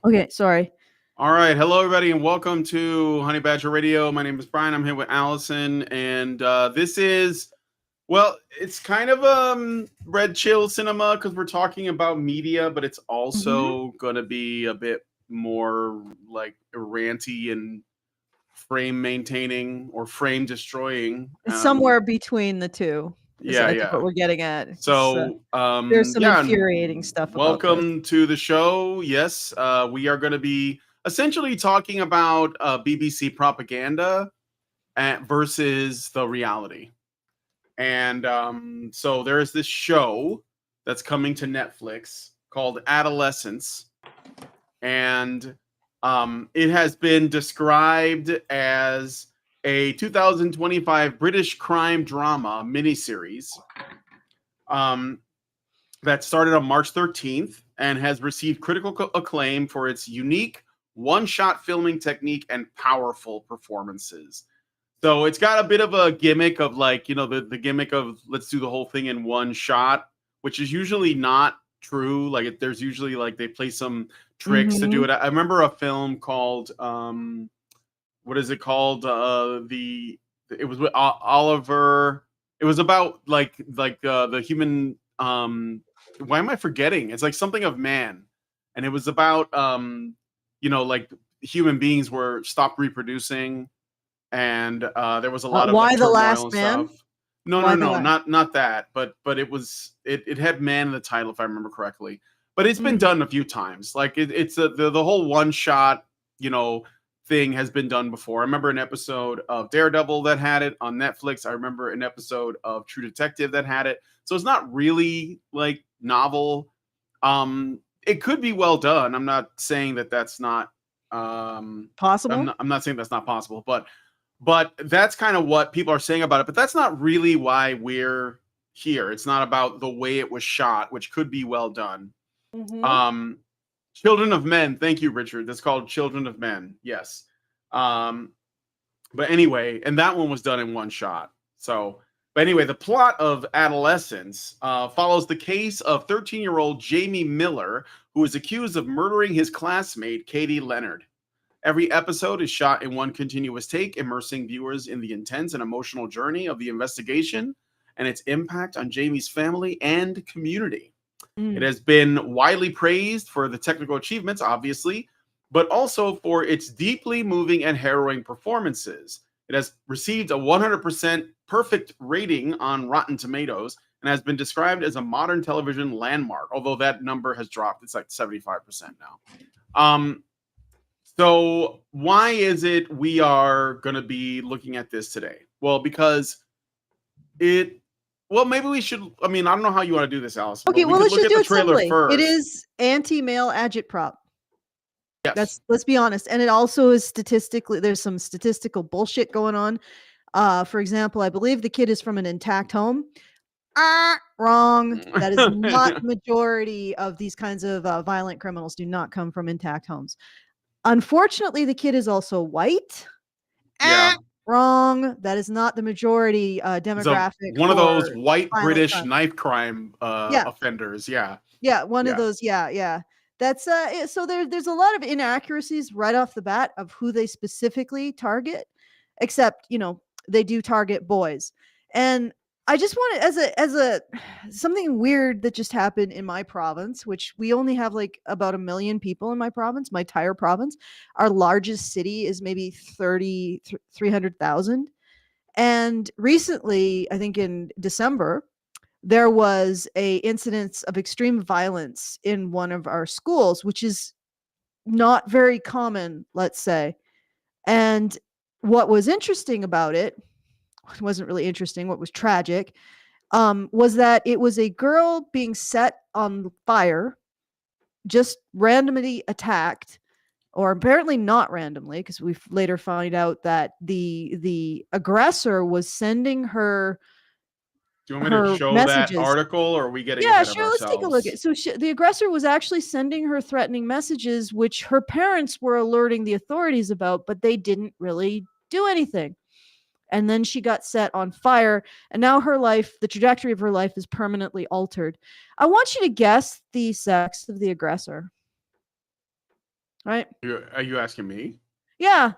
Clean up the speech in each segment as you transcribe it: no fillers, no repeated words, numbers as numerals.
Okay, sorry. All right. Hello, everybody, and welcome to Honey Badger Radio. My name is Brian. I'm here with Allison, and this is, well, it's kind of red chill cinema because we're talking about media, but it's also going to be a bit more like ranty and frame maintaining or frame destroying. Somewhere between the two is, I think, what we're getting at. So, there's some infuriating stuff about this. welcome to the show. Yes, we are going to be essentially talking about BBC propaganda versus the reality. And so there is this show that's coming to Netflix called Adolescence. And it has been described as a 2025 British crime drama miniseries that started on March 13th and has received critical acclaim for its unique one-shot filming technique and powerful performances. So it's got a bit of a gimmick of like, you know, the gimmick of let's do the whole thing in one shot, which is usually not true. Like there's usually like they play some tricks to do it. I remember a film called what is it called? It was with Oliver. It was about like the human why am I forgetting? It's like something of man. And it was about you know, like human beings were stopped reproducing, and there was a lot of Why like, the Last Man? Stuff. No, not that. But it had man in the title if I remember correctly. But it's been done a few times. Like it's the whole one shot, you know, thing has been done before. I remember an episode of Daredevil that had it on Netflix. I remember an episode of True Detective that had it. So it's not really like novel. It could be well done. I'm not saying that that's not possible. I'm not saying that's not possible, but that's kind of what people are saying about it. But that's not really why we're here. It's not about the way it was shot, which could be well done. Children of Men. Thank you, Richard. That's called Children of Men. Yes. But anyway, and that one was done in one shot. So, but anyway, the plot of Adolescence follows the case of 13-year-old Jamie Miller, who is accused of murdering his classmate, Katie Leonard. Every episode is shot in one continuous take, immersing viewers in the intense and emotional journey of the investigation and its impact on Jamie's family and community. It has been widely praised for the technical achievements, obviously, but also for its deeply moving and harrowing performances. It has received a 100% perfect rating on Rotten Tomatoes and has been described as a modern television landmark, although that number has dropped. It's like 75% now. So why is it we are going to be looking at this today? Well, because maybe we should. I mean, I don't know how you want to do this, Alice. Okay, well, let's just do it simply. It is anti-male agitprop. Yes. Let's be honest. And it also is statistically, there's some statistical bullshit going on. For example, I believe the kid is from an intact home. Wrong. That is not the majority of these kinds of violent criminals do not come from intact homes. Unfortunately, the kid is also white. Yeah. Wrong. That is not the majority demographic. One of those white British knife crime offenders. Yeah. Yeah. One of those. Yeah. That's so there's a lot of inaccuracies right off the bat of who they specifically target, except, you know, they do target boys. And I just want to, as a something weird that just happened in my province, which we only have like about 1 million people in my province, my entire province. Our largest city is maybe 300,000. And recently, I think in December, there was a incidence of extreme violence in one of our schools, which is not very common, let's say. And what was interesting about it wasn't really interesting. What was tragic was that it was a girl being set on fire, just randomly attacked, or apparently not randomly, because we later found out that the aggressor was sending her. Do you want me to show messages. That article, or are we getting ahead of ourselves? Let's take a look at it. So the aggressor was actually sending her threatening messages, which her parents were alerting the authorities about, but they didn't really do anything. And then she got set on fire, and now her life, the trajectory of her life, is permanently altered. I want you to guess the sex of the aggressor. right? Are you asking me? Yeah.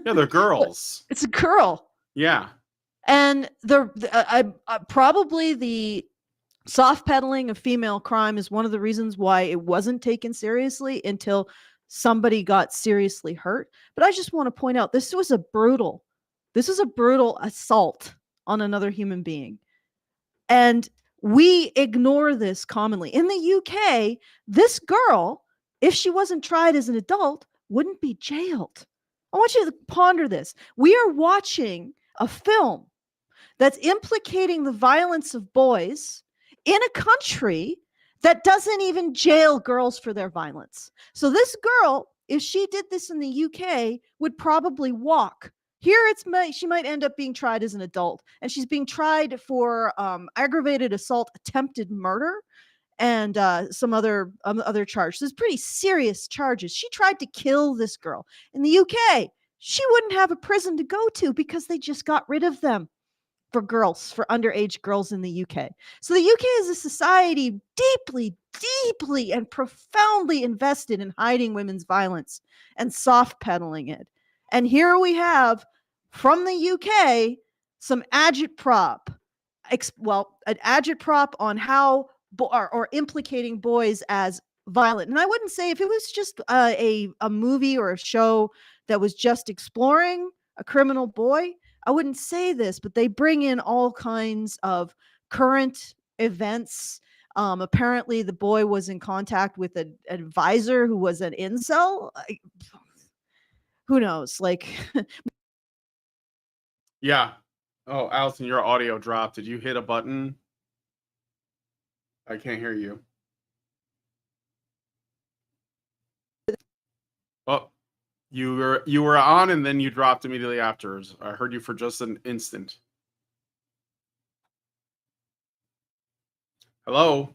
Yeah, they're girls. It's a girl. Yeah. And probably the soft peddling of female crime is one of the reasons why it wasn't taken seriously until somebody got seriously hurt. But I just want to point out this was a brutal assault on another human being. And we ignore this commonly. In the UK, this girl, if she wasn't tried as an adult, wouldn't be jailed. I want you to ponder this. We are watching a film that's implicating the violence of boys in a country that doesn't even jail girls for their violence. So this girl, if she did this in the UK, would probably walk. Here, she might end up being tried as an adult, and she's being tried for aggravated assault, attempted murder, and some other charges. There's pretty serious charges. She tried to kill this girl in the UK. She wouldn't have a prison to go to because they just got rid of them for underage girls in the UK. So the UK is a society deeply, deeply, and profoundly invested in hiding women's violence and soft peddling it. And here we have from the UK some agitprop, an agitprop on how or implicating boys as violent. And I wouldn't say if it was just a movie or a show that was just exploring a criminal boy, I wouldn't say this, but they bring in all kinds of current events. Apparently, the boy was in contact with an advisor who was an incel. Who knows? Like, Yeah. Oh, Allison, your audio dropped. Did you hit a button? I can't hear you. Oh, you were on and then you dropped immediately after. I heard you for just an instant. Hello?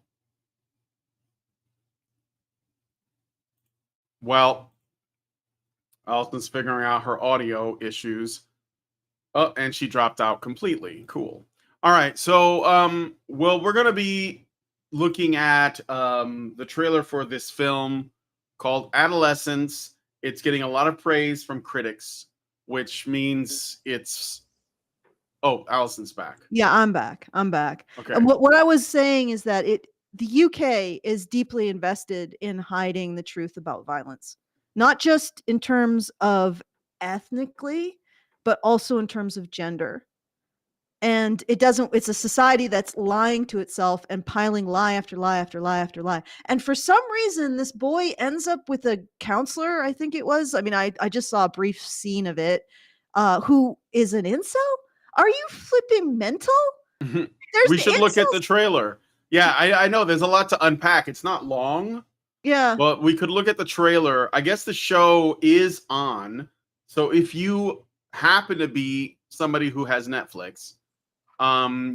Well, Allison's figuring out her audio issues. Oh, and she dropped out completely. Cool. All right. So, well, we're going to be looking at the trailer for this film called Adolescence. It's getting a lot of praise from critics, which means it's. Oh, Allison's back. yeah, I'm back. Okay. And what I was saying is that the UK is deeply invested in hiding the truth about violence, not just in terms of ethnically, but also in terms of gender. And it's a society that's lying to itself and piling lie after lie after lie after lie. And for some reason, this boy ends up with a counselor, I think it was. I mean, I just saw a brief scene of it, who is an incel. Are you flipping mental? We should look at the trailer. Yeah, I know there's a lot to unpack. It's not long. Yeah. But we could look at the trailer. I guess the show is on. So if you happen to be somebody who has Netflix,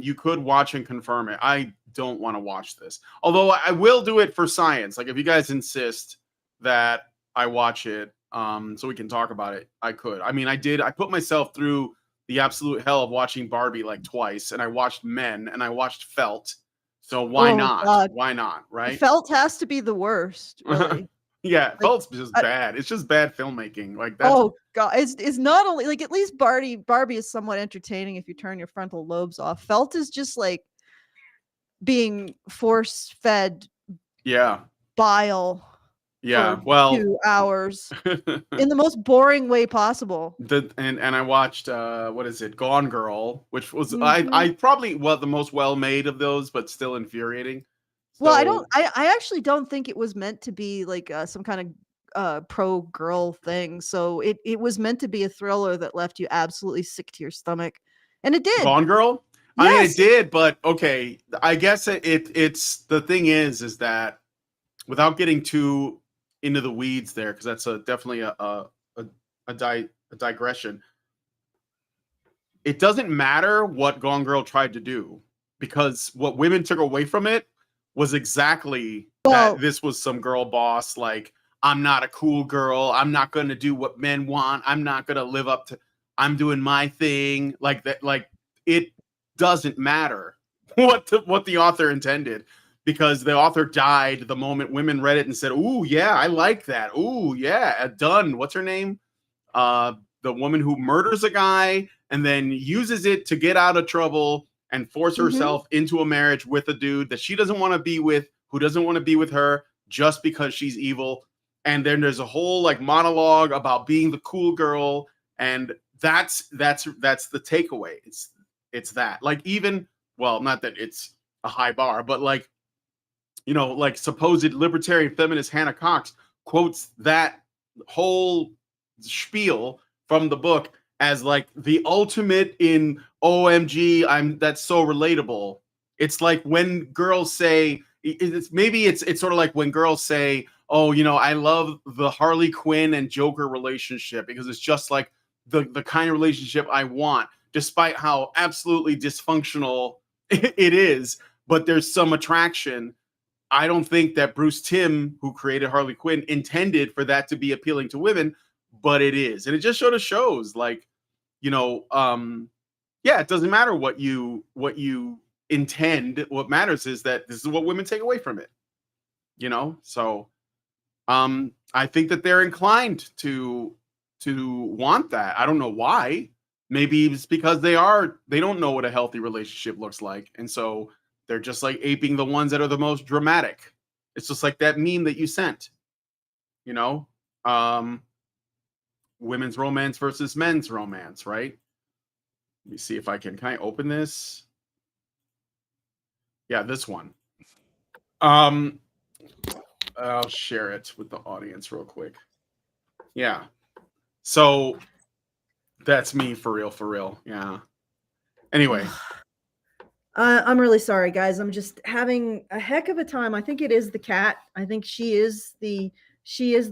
you could watch and confirm it. I don't want to watch this. Although I will do it for science. Like if you guys insist that I watch it, so we can talk about it, I could. I mean, I put myself through the absolute hell of watching Barbie like twice, and I watched Men, and I watched Felt. So why not? God. Why not? Right? Felt has to be the worst, really. Yeah, Like, Felt's just bad. It's just bad filmmaking. Like that's oh God, it's not only like, at least Barbie is somewhat entertaining if you turn your frontal lobes off. Felt is just like being force fed bile. Yeah, for well, 2 hours in the most boring way possible. and I watched what is it, Gone Girl, which was Mhm. I probably the most well made of those, but still infuriating. Well, So, I actually don't think it was meant to be like some kind of pro girl thing. So it was meant to be a thriller that left you absolutely sick to your stomach, and it did. Gone Girl. I mean, it Yes. did, but okay. I guess it's the thing is that without getting too into the weeds there, because that's definitely a digression. It doesn't matter what Gone Girl tried to do, because what women took away from it was exactly Well, that this was some girl boss. Like, I'm not a cool girl. I'm not going to do what men want. I'm not going to live up to. I'm doing my thing. Like that. Like, it doesn't matter what the author intended. because the author died the moment women read it and said, "Ooh, yeah, I like that. Ooh, yeah, done." What's her name? The woman who murders a guy and then uses it to get out of trouble and force herself into a marriage with a dude that she doesn't want to be with, who doesn't want to be with her just because she's evil. And then there's a whole like monologue about being the cool girl, and that's the takeaway. It's that, like, even, well, not that it's a high bar, but like, you know, like supposed libertarian feminist Hannah Cox quotes that whole spiel from the book as like the ultimate in OMG, that's so relatable. It's like when girls say, it's sort of like when girls say, "Oh, you know, I love the Harley Quinn and Joker relationship because it's just like the kind of relationship I want, despite how absolutely dysfunctional it is, but there's some attraction." I don't think that Bruce Timm, who created Harley Quinn, intended for that to be appealing to women, but it is. And it just sort of shows, like, you know, yeah, it doesn't matter what you intend. What matters is that this is what women take away from it, you know? So I think that they're inclined to want that. I don't know why. Maybe it's because they don't know what a healthy relationship looks like. And so they're just like aping the ones that are the most dramatic. It's just like that meme that you sent, you know, women's romance versus men's romance, right? Let me see if can I open this? Yeah, this one. I'll share it with the audience real quick. Yeah. So that's me for real. Yeah. Anyway. I'm really sorry, guys. I'm just having a heck of a time. I think it is the cat. I think she is the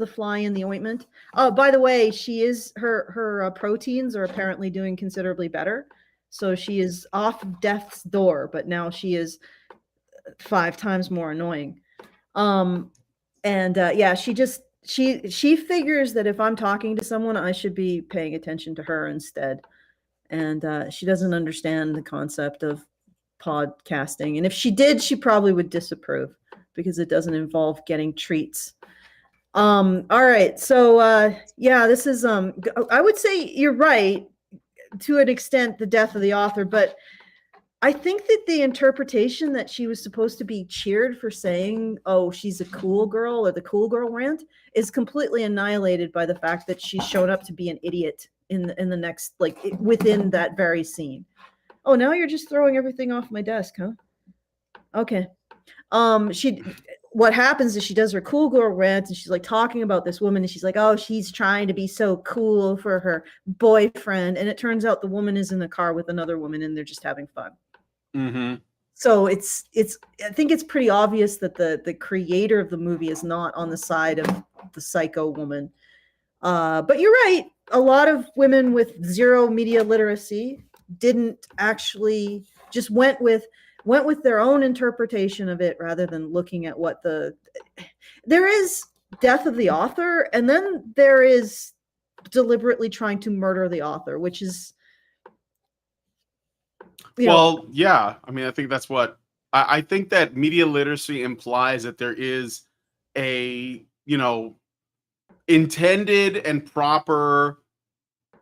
fly in the ointment. Oh, by the way, she is her proteins are apparently doing considerably better. So she is off death's door, but now she is 5 times more annoying. Yeah, she figures that if I'm talking to someone, I should be paying attention to her instead. And she doesn't understand the concept of podcasting. And if she did, she probably would disapprove because it doesn't involve getting treats. All right. So yeah, this is I would say you're right to an extent, the death of the author, but I think that the interpretation that she was supposed to be cheered for saying, "Oh, she's a cool girl," or the cool girl rant is completely annihilated by the fact that she's shown up to be an idiot in the next, like, within that very scene. Oh, now you're just throwing everything off my desk, huh? Okay. What happens is she does her cool girl rant and she's like talking about this woman and she's like, "Oh, she's trying to be so cool for her boyfriend." And it turns out the woman is in the car with another woman and they're just having fun. Mm-hmm. So it's I think it's pretty obvious that the creator of the movie is not on the side of the psycho woman. But you're right. A lot of women with zero media literacy didn't actually, just went with their own interpretation of it rather than looking at what there is death of the author, and then there is deliberately trying to murder the author, which is, well, yeah. I mean, I think that's what I think that media literacy implies that there is a, you know, intended and proper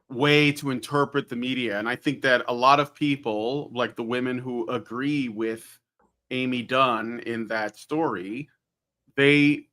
way to interpret the media. And I think that a lot of people, like the women who agree with Amy Dunn in that story, they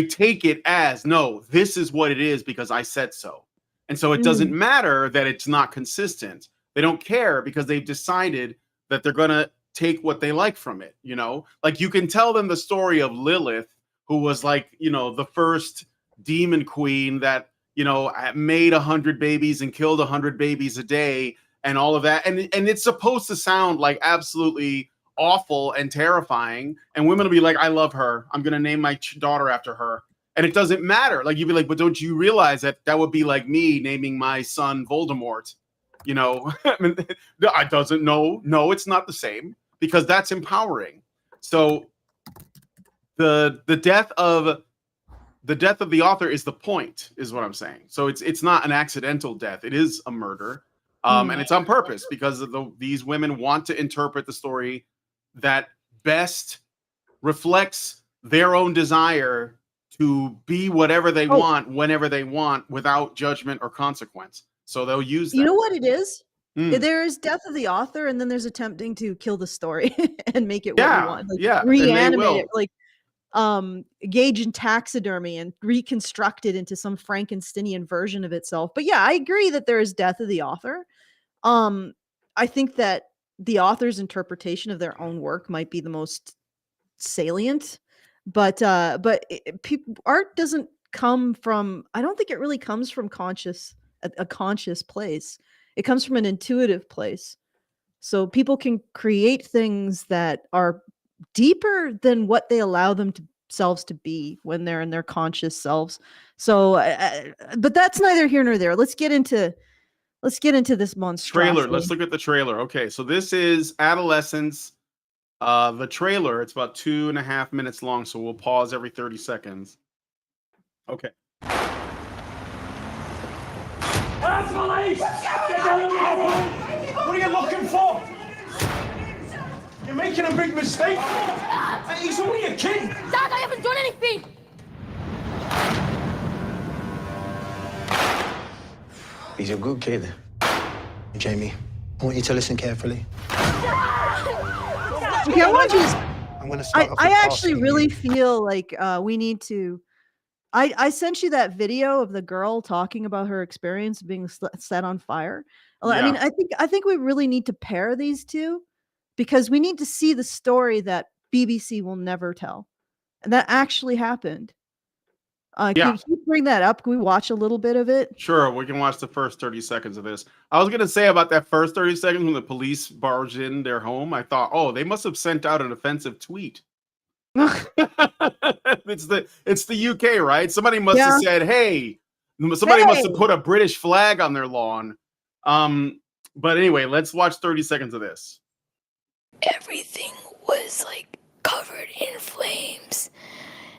take it as, no, this is what it is because I said so. And so it doesn't matter that it's not consistent. They don't care because they've decided that they're going to take what they like from it, you know? Like, you can tell them the story of Lilith, who was like, you know, the first demon queen that, you know, made 100 babies and killed 100 babies a day and all of that. And it's supposed to sound like absolutely awful and terrifying. And women will be like, "I love her. I'm going to name my daughter after her." And it doesn't matter. Like, you'd be like, "But don't you realize that would be like me naming my son Voldemort?" You know, I mean, I doesn't know. No, it's not the same, because that's empowering. So the death of the author is the point, is what I'm saying. So it's not an accidental death. It is a murder. And it's on purpose because these women want to interpret the story that best reflects their own desire to be whatever they Oh, want, whenever they want, without judgment or consequence. So they'll use you that. know what it is? Mm. There is death of the author, and then there's attempting to kill the story and make it what you Yeah, want, like yeah, and they reanimate it, will. like engage in taxidermy and reconstruct it into some Frankensteinian version of itself. But yeah, I agree that there is death of the author. I think that the author's interpretation of their own work might be the most salient, but art doesn't come from, I don't think it really comes from a conscious place. It comes from an intuitive place. So people can create things that are deeper than what they allow themselves to be when they're in their conscious selves. So but that's neither here nor there. Let's get into this Trailer. monstrosity. Let's look at the trailer. Okay, so this is Adolescence. The trailer, it's about 2.5 minutes long, so we'll pause every 30 seconds. Okay. Police! What are you looking for? You're making a big mistake. He's only a kid. Dad, I haven't done anything! He's a good kid. Jamie, I want you to listen carefully. Okay, I want you to I'm going to start off with I actually asking really you- feel like we need to. I sent you that video of the girl talking about her experience being set on fire. I mean, Yeah. I think we really need to pair these two because we need to see the story that BBC will never tell, and that actually happened. Yeah. Can you bring that up? Can we watch a little bit of it? Sure, we can watch the first 30 seconds of this. I was going to say about that first 30 seconds when the police barged in their home, I thought, oh, they must have sent out an offensive tweet. It's the UK, right? Somebody must Yeah. have said, hey, somebody must have Hey! put a British flag on their lawn. But anyway, let's watch 30 seconds of this. Everything was like covered in flames.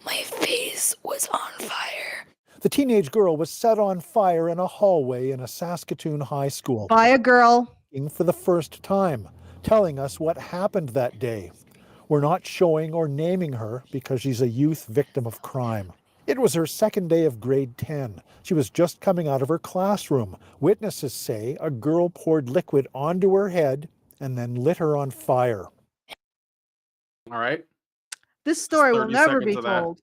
My face was on fire. The teenage girl was set on fire in a hallway in a Saskatoon high school By a girl. for the first time, telling us what happened that day. We're not showing or naming her because she's a youth victim of crime. It was her second day of grade 10. She was just coming out of her classroom. Witnesses say a girl poured liquid onto her head and then lit her on fire. All right. This story will 30 never be seconds of that. told.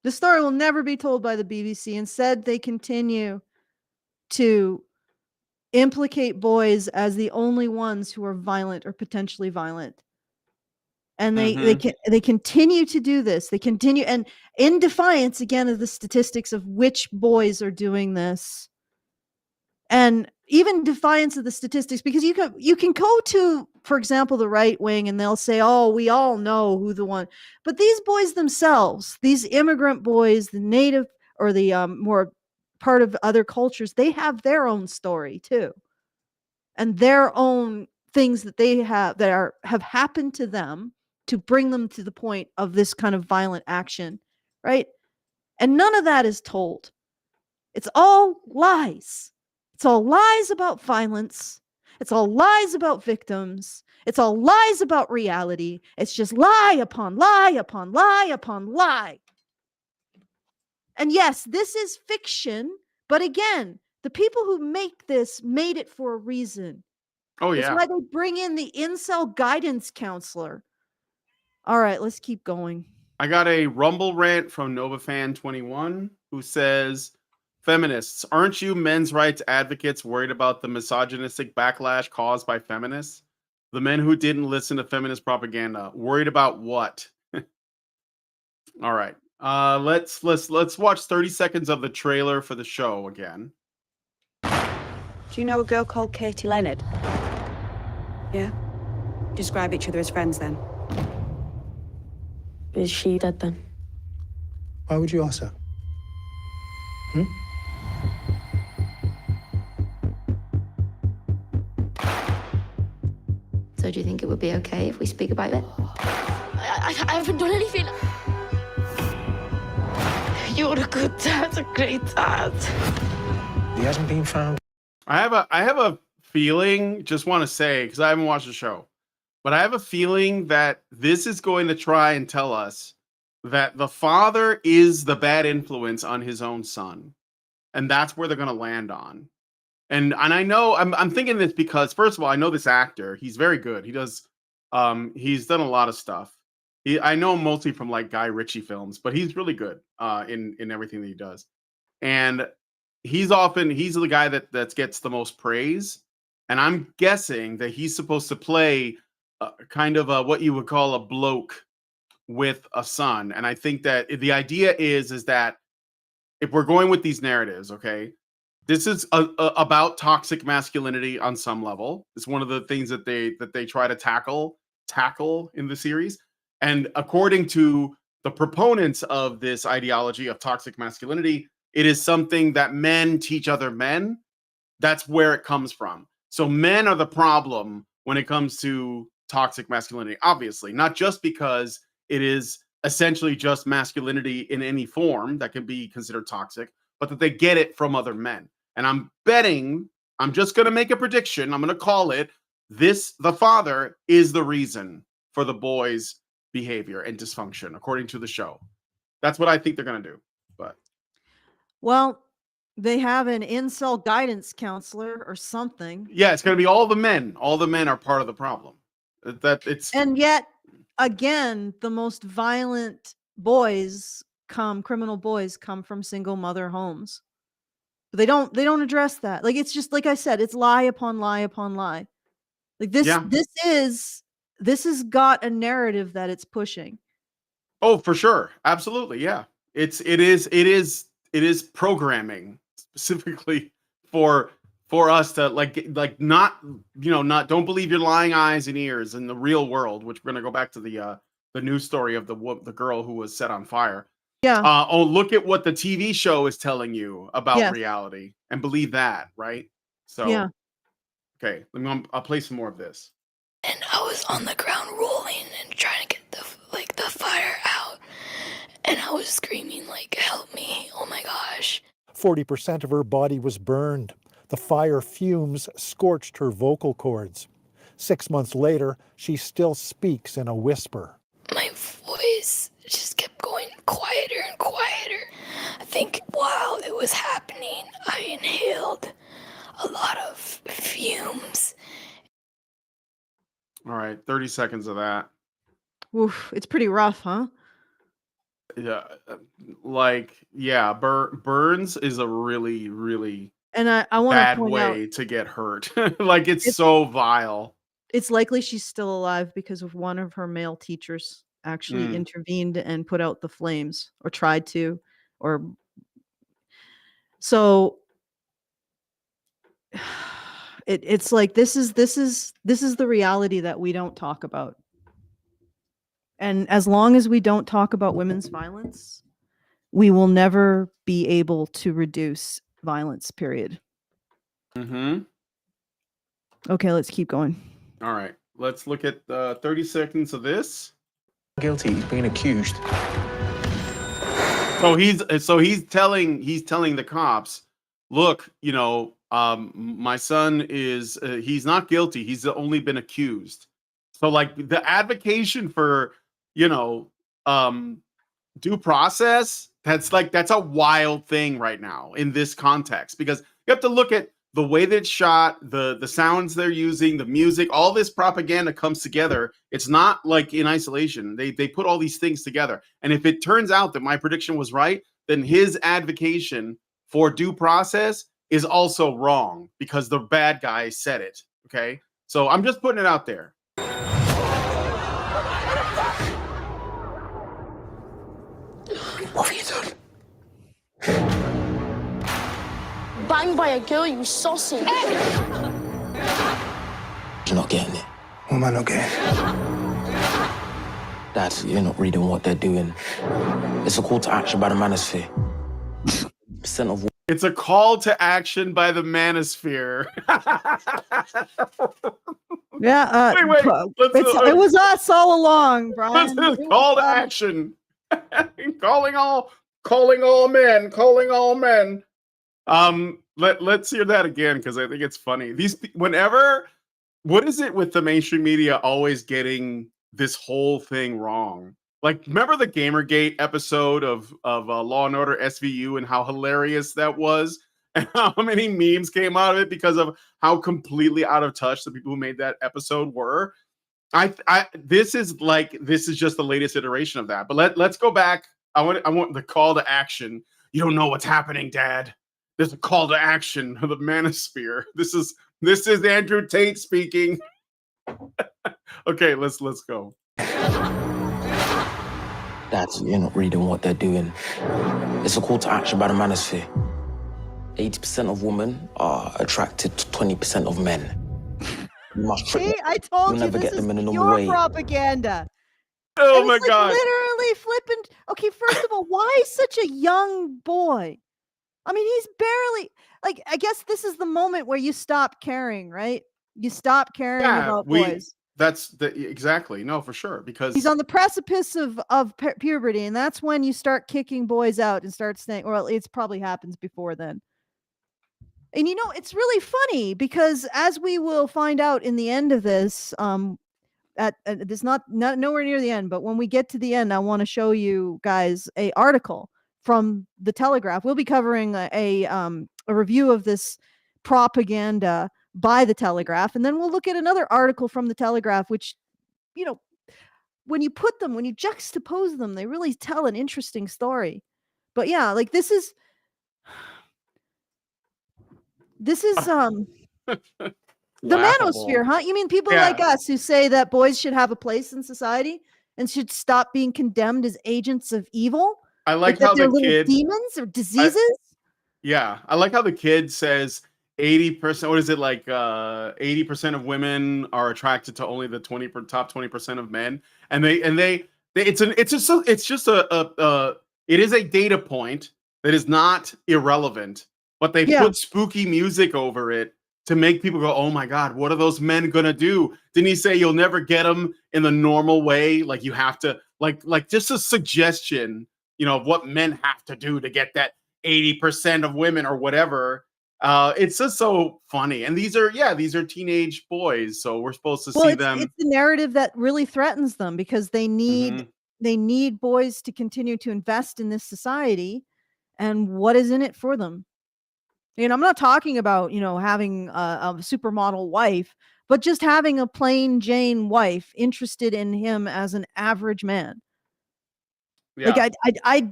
The story will never be told by the BBC. Instead, they continue to implicate boys as the only ones who are violent or potentially violent. And they continue to do this. They continue, and in defiance again of the statistics of which boys are doing this. And even defiance of the statistics, because you can go to, for example, the right wing, and they'll say, "Oh, we all know who the one," but these boys themselves, these immigrant boys, the native or the more part of other cultures, they have their own story too, and their own things that they have that have happened to them to bring them to the point of this kind of violent action, right? And none of that is told. It's all lies. It's all lies about violence. It's all lies about victims. It's all lies about reality. It's just lie upon lie upon lie upon lie. And yes, this is fiction, but again, the people who make this made it for a reason. Oh, That's yeah. why they bring in the incel guidance counselor. All right, let's keep going. I got a Rumble rant from NovaFan21 who says, feminists, aren't you men's rights advocates worried about the misogynistic backlash caused by feminists? The men who didn't listen to feminist propaganda, worried about what? All right. Let's watch 30 seconds of the trailer for the show again. Do you know a girl called Katie Leonard? Yeah? Describe each other as friends then. Is she dead then? Why would you ask her? So do you think it would be okay if we speak about it? I haven't done anything. You're a good dad, a great dad. He hasn't been found. I have a feeling, just want to say, because I haven't watched the show, but I have a feeling that this is going to try and tell us that the father is the bad influence on his own son, and that's where they're going to land on. And I know I'm thinking this because, first of all, I know this actor. He's very good. He's done a lot of stuff. I know him mostly from like Guy Ritchie films, but he's really good in everything that he does. And he's the guy that gets the most praise. And I'm guessing that he's supposed to play kind of what you would call a bloke with a son. And I think that the idea is that if we're going with these narratives, okay, this is about toxic masculinity on some level. It's one of the things that they try to tackle in the series. And according to the proponents of this ideology of toxic masculinity, it is something that men teach other men. That's where it comes from. So men are the problem when it comes to toxic masculinity, obviously, not just because it is essentially just masculinity in any form that can be considered toxic, but that they get it from other men. And I'm just going to make a prediction. I'm going to call it the father is the reason for the boy's behavior and dysfunction, according to the show. That's what I think they're going to do. But Well, they have an incel guidance counselor or something. yeah, it's going to be all the men. All the men are part of the problem. And yet, again, the most violent criminal boys come from single mother homes. But they don't address that. Like, it's just, like I said, it's lie upon lie upon lie. Like this has got a narrative that it's pushing. Oh, for sure. Absolutely. Yeah. It is programming specifically for us to like not don't believe your lying eyes and ears in the real world, which we're going to go back to the news story of the girl who was set on fire. Yeah. Look at what the TV show is telling you about reality and believe that, right? So yeah. Okay, I'll play some more of this. And I was on the ground rolling and trying to get the fire out. And I was screaming like, help me, oh my gosh. 40% of her body was burned. The fire fumes scorched her vocal cords. 6 months later, she still speaks in a whisper. My voice just kept going quieter and quieter. I think while it was happening, I inhaled a lot of fumes. All right, 30 seconds of that. Oof, it's pretty rough, huh? Yeah, burns is a really, really And I want to bad point way out, to get hurt. Like it's so vile. it's likely she's still alive because of one of her male teachers actually intervened and put out the flames, or tried to, or so it's like this is the reality that we don't talk about. And as long as we don't talk about women's violence, we will never be able to reduce violence, period. Mm-hmm. Okay, let's keep going. All right, let's look at 30 seconds of this. Guilty. He's being accused. So he's telling the cops, look, my son is he's not guilty. He's only been accused. So like the advocation for due process, that's a wild thing right now in this context, because you have to look at the way that it's shot, the sounds they're using, the music, all this propaganda comes together. It's not like in isolation. They put all these things together. And if it turns out that my prediction was right, then his advocation for due process is also wrong because the bad guy said it. Okay. So I'm just putting it out there. What have you done? Banged by a girl, you sausage. You're not getting it. What am I not getting? Dad, you're not reading what they're doing. It's a call to action by the manosphere. It's a call to action by the manosphere. Yeah, wait. It was us all along, Brian. This is call to action. calling all men. Let's hear that again because I think it's funny. Whenever What is it with the mainstream media always getting this whole thing wrong? Like, remember the Gamergate episode of Law and Order SVU and how hilarious that was, and how many memes came out of it because of how completely out of touch the people who made that episode were. This is just the latest iteration of that. But let's go back. I want the call to action. You don't know what's happening, Dad. There's a call to action of the manosphere. This is Andrew Tate speaking. Okay, let's go. Dad, you're not reading what they're doing. It's a call to action by the manosphere. 80% of women are attracted to 20% of men. You must trick See, them. I told You'll you never this get them is in a normal your way. propaganda. Oh And my it's like God. literally flippant. Okay, first of all, why such a young boy? I mean, he's barely like. I guess this is the moment where you stop caring, right? You stop caring Yeah, about boys. that's exactly. No, for sure. Because He's on the precipice of puberty, and that's when you start kicking boys out and start saying, well, it's probably happens before then. And it's really funny because as we will find out in the end of this, at it's not nowhere near the end, but when we get to the end, I want to show you guys a article from the Telegraph. We'll be covering a review of this propaganda by the Telegraph, and then we'll look at another article from the Telegraph, which when you juxtapose them, they really tell an interesting story. But yeah, like this is the laughable. manosphere, huh? You mean people Yeah. like us who say that boys should have a place in society and should stop being condemned as agents of evil? I like that how they're the little kid. demons or diseases? Yeah, I like how the kid says 80%. What is it like? 80% of women are attracted to only the top 20% of men, and it's just it is a data point that is not irrelevant, but they Yeah. put spooky music over it to make people go, "Oh my God, what are those men gonna do?" Didn't he say you'll never get them in the normal way? Like you have to like just a suggestion, of what men have to do to get that 80% of women or whatever. It's just so funny. And these are teenage boys, so we're supposed to see them. It's the narrative that really threatens them because they need boys to continue to invest in this society. And what is in it for them? I'm not talking about, having a supermodel wife, but just having a plain Jane wife interested in him as an average man. Yeah. Like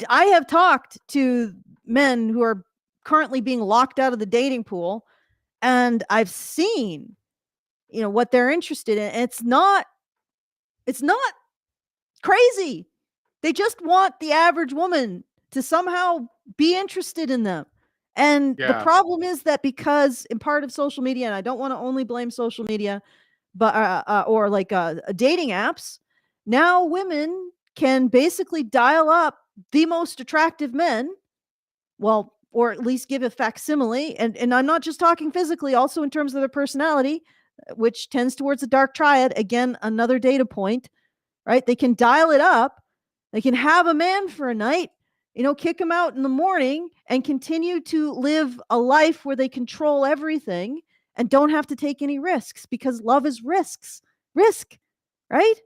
I have talked to men who are currently being locked out of the dating pool, and I've seen, what they're interested in. And it's not crazy. They just want the average woman to somehow be interested in them. And the problem is that because in part of social media, and I don't want to only blame social media, but or like dating apps, now women can basically dial up the most attractive men, well, or at least give a facsimile. And I'm not just talking physically, also in terms of their personality, which tends towards the dark triad. Again, another data point, right? They can dial it up. They can have a man for a night, kick him out in the morning and continue to live a life where they control everything and don't have to take any risks, because love is risk, right?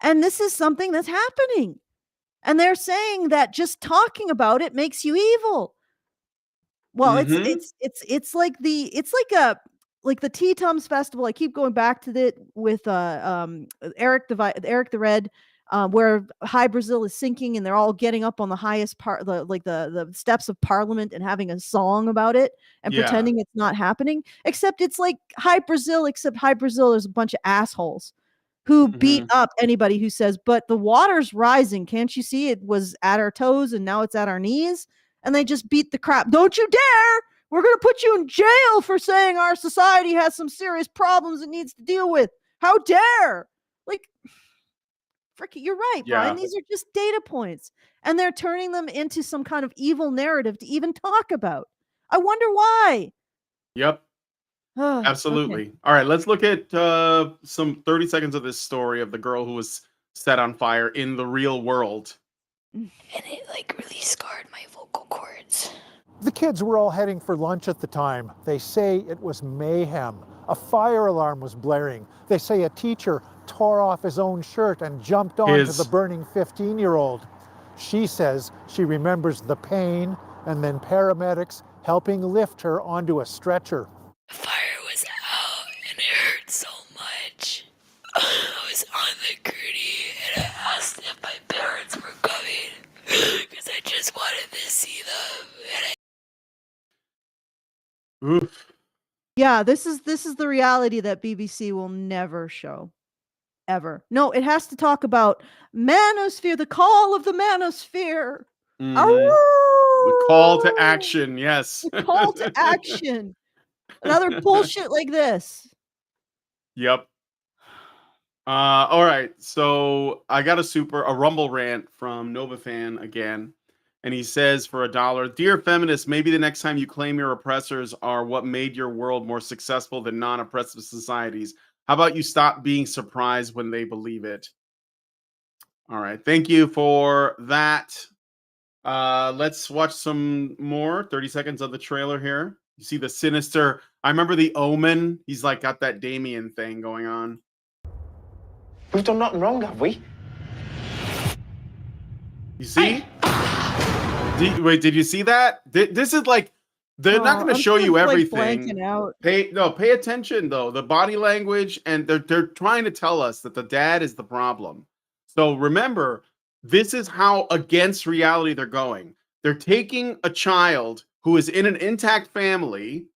And this is something that's happening. And they're saying that just talking about it makes you evil. Well, it's like the Tea Tums Festival. I keep going back to it with Eric the Red, where High Brazil is sinking, and they're all getting up on the highest part, the steps of Parliament, and having a song about it and pretending it's not happening. Except it's like High Brazil, except High Brazil is a bunch of assholes who beat up anybody who says, "But the water's rising. Can't you see it was at our toes and now it's at our knees?" And they just beat the crap. "Don't you dare! We're going to put you in jail for saying our society has some serious problems it needs to deal with. How dare!" Like, frick, you're right, Brian. These are just data points. And they're turning them into some kind of evil narrative to even talk about. I wonder why. Yep. Absolutely. Okay. All right, let's look at some 30 seconds of this story of the girl who was set on fire in the real world. And it really scarred my vocal cords. The kids were all heading for lunch at the time. They say it was mayhem. A fire alarm was blaring. They say a teacher tore off his own shirt and jumped onto the burning 15-year-old. She says she remembers the pain and then paramedics helping lift her onto a stretcher. The fire was out and it hurt so much. I was on the gurney and I asked if my parents were coming because I just wanted to see them. Oof. Yeah, this is the reality that BBC will never show. Ever. No, it has to talk about manosphere, the call of the manosphere. The call to action, yes. The call to action. Another bullshit like this. Yep. All right. So I got a Rumble rant from NovaFan again. And he says for $1, "Dear feminists, maybe the next time you claim your oppressors are what made your world more successful than non-oppressive societies, how about you stop being surprised when they believe it?" All right. Thank you for that. Let's watch some more 30 seconds of the trailer here. You see the sinister. I remember the Omen. He's like got that Damien thing going on. We've done nothing wrong, have we? You see? Wait, did you see that? This is like they're not going to show you everything. Pay attention though. The body language, and they're trying to tell us that the dad is the problem. So remember, this is how against reality they're going. They're taking a child who is in an intact family,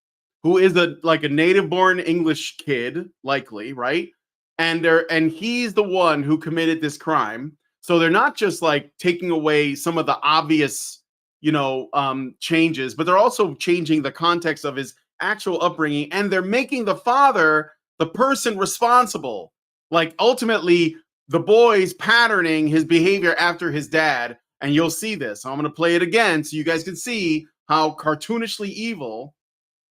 who is a native-born English kid, likely, right? And he's the one who committed this crime. So they're not just like taking away some of the obvious, changes, but they're also changing the context of his actual upbringing, and they're making the father the person responsible. Like ultimately, the boy's patterning his behavior after his dad, and you'll see this. I'm going to play it again so you guys can see how cartoonishly evil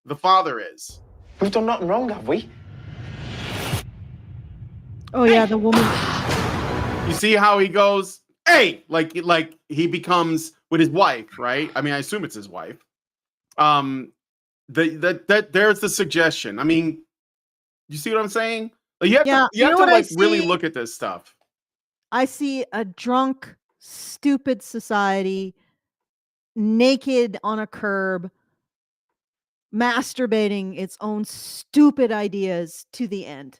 the father is. We've done nothing wrong, have we? Oh yeah, the woman. You see how he goes, hey, like he becomes with his wife, right? I mean, I assume it's his wife. There's the suggestion. I mean, you see what I'm saying? Like, you have to really look at this stuff. I see a drunk, stupid society, naked on a curb, masturbating its own stupid ideas to the end.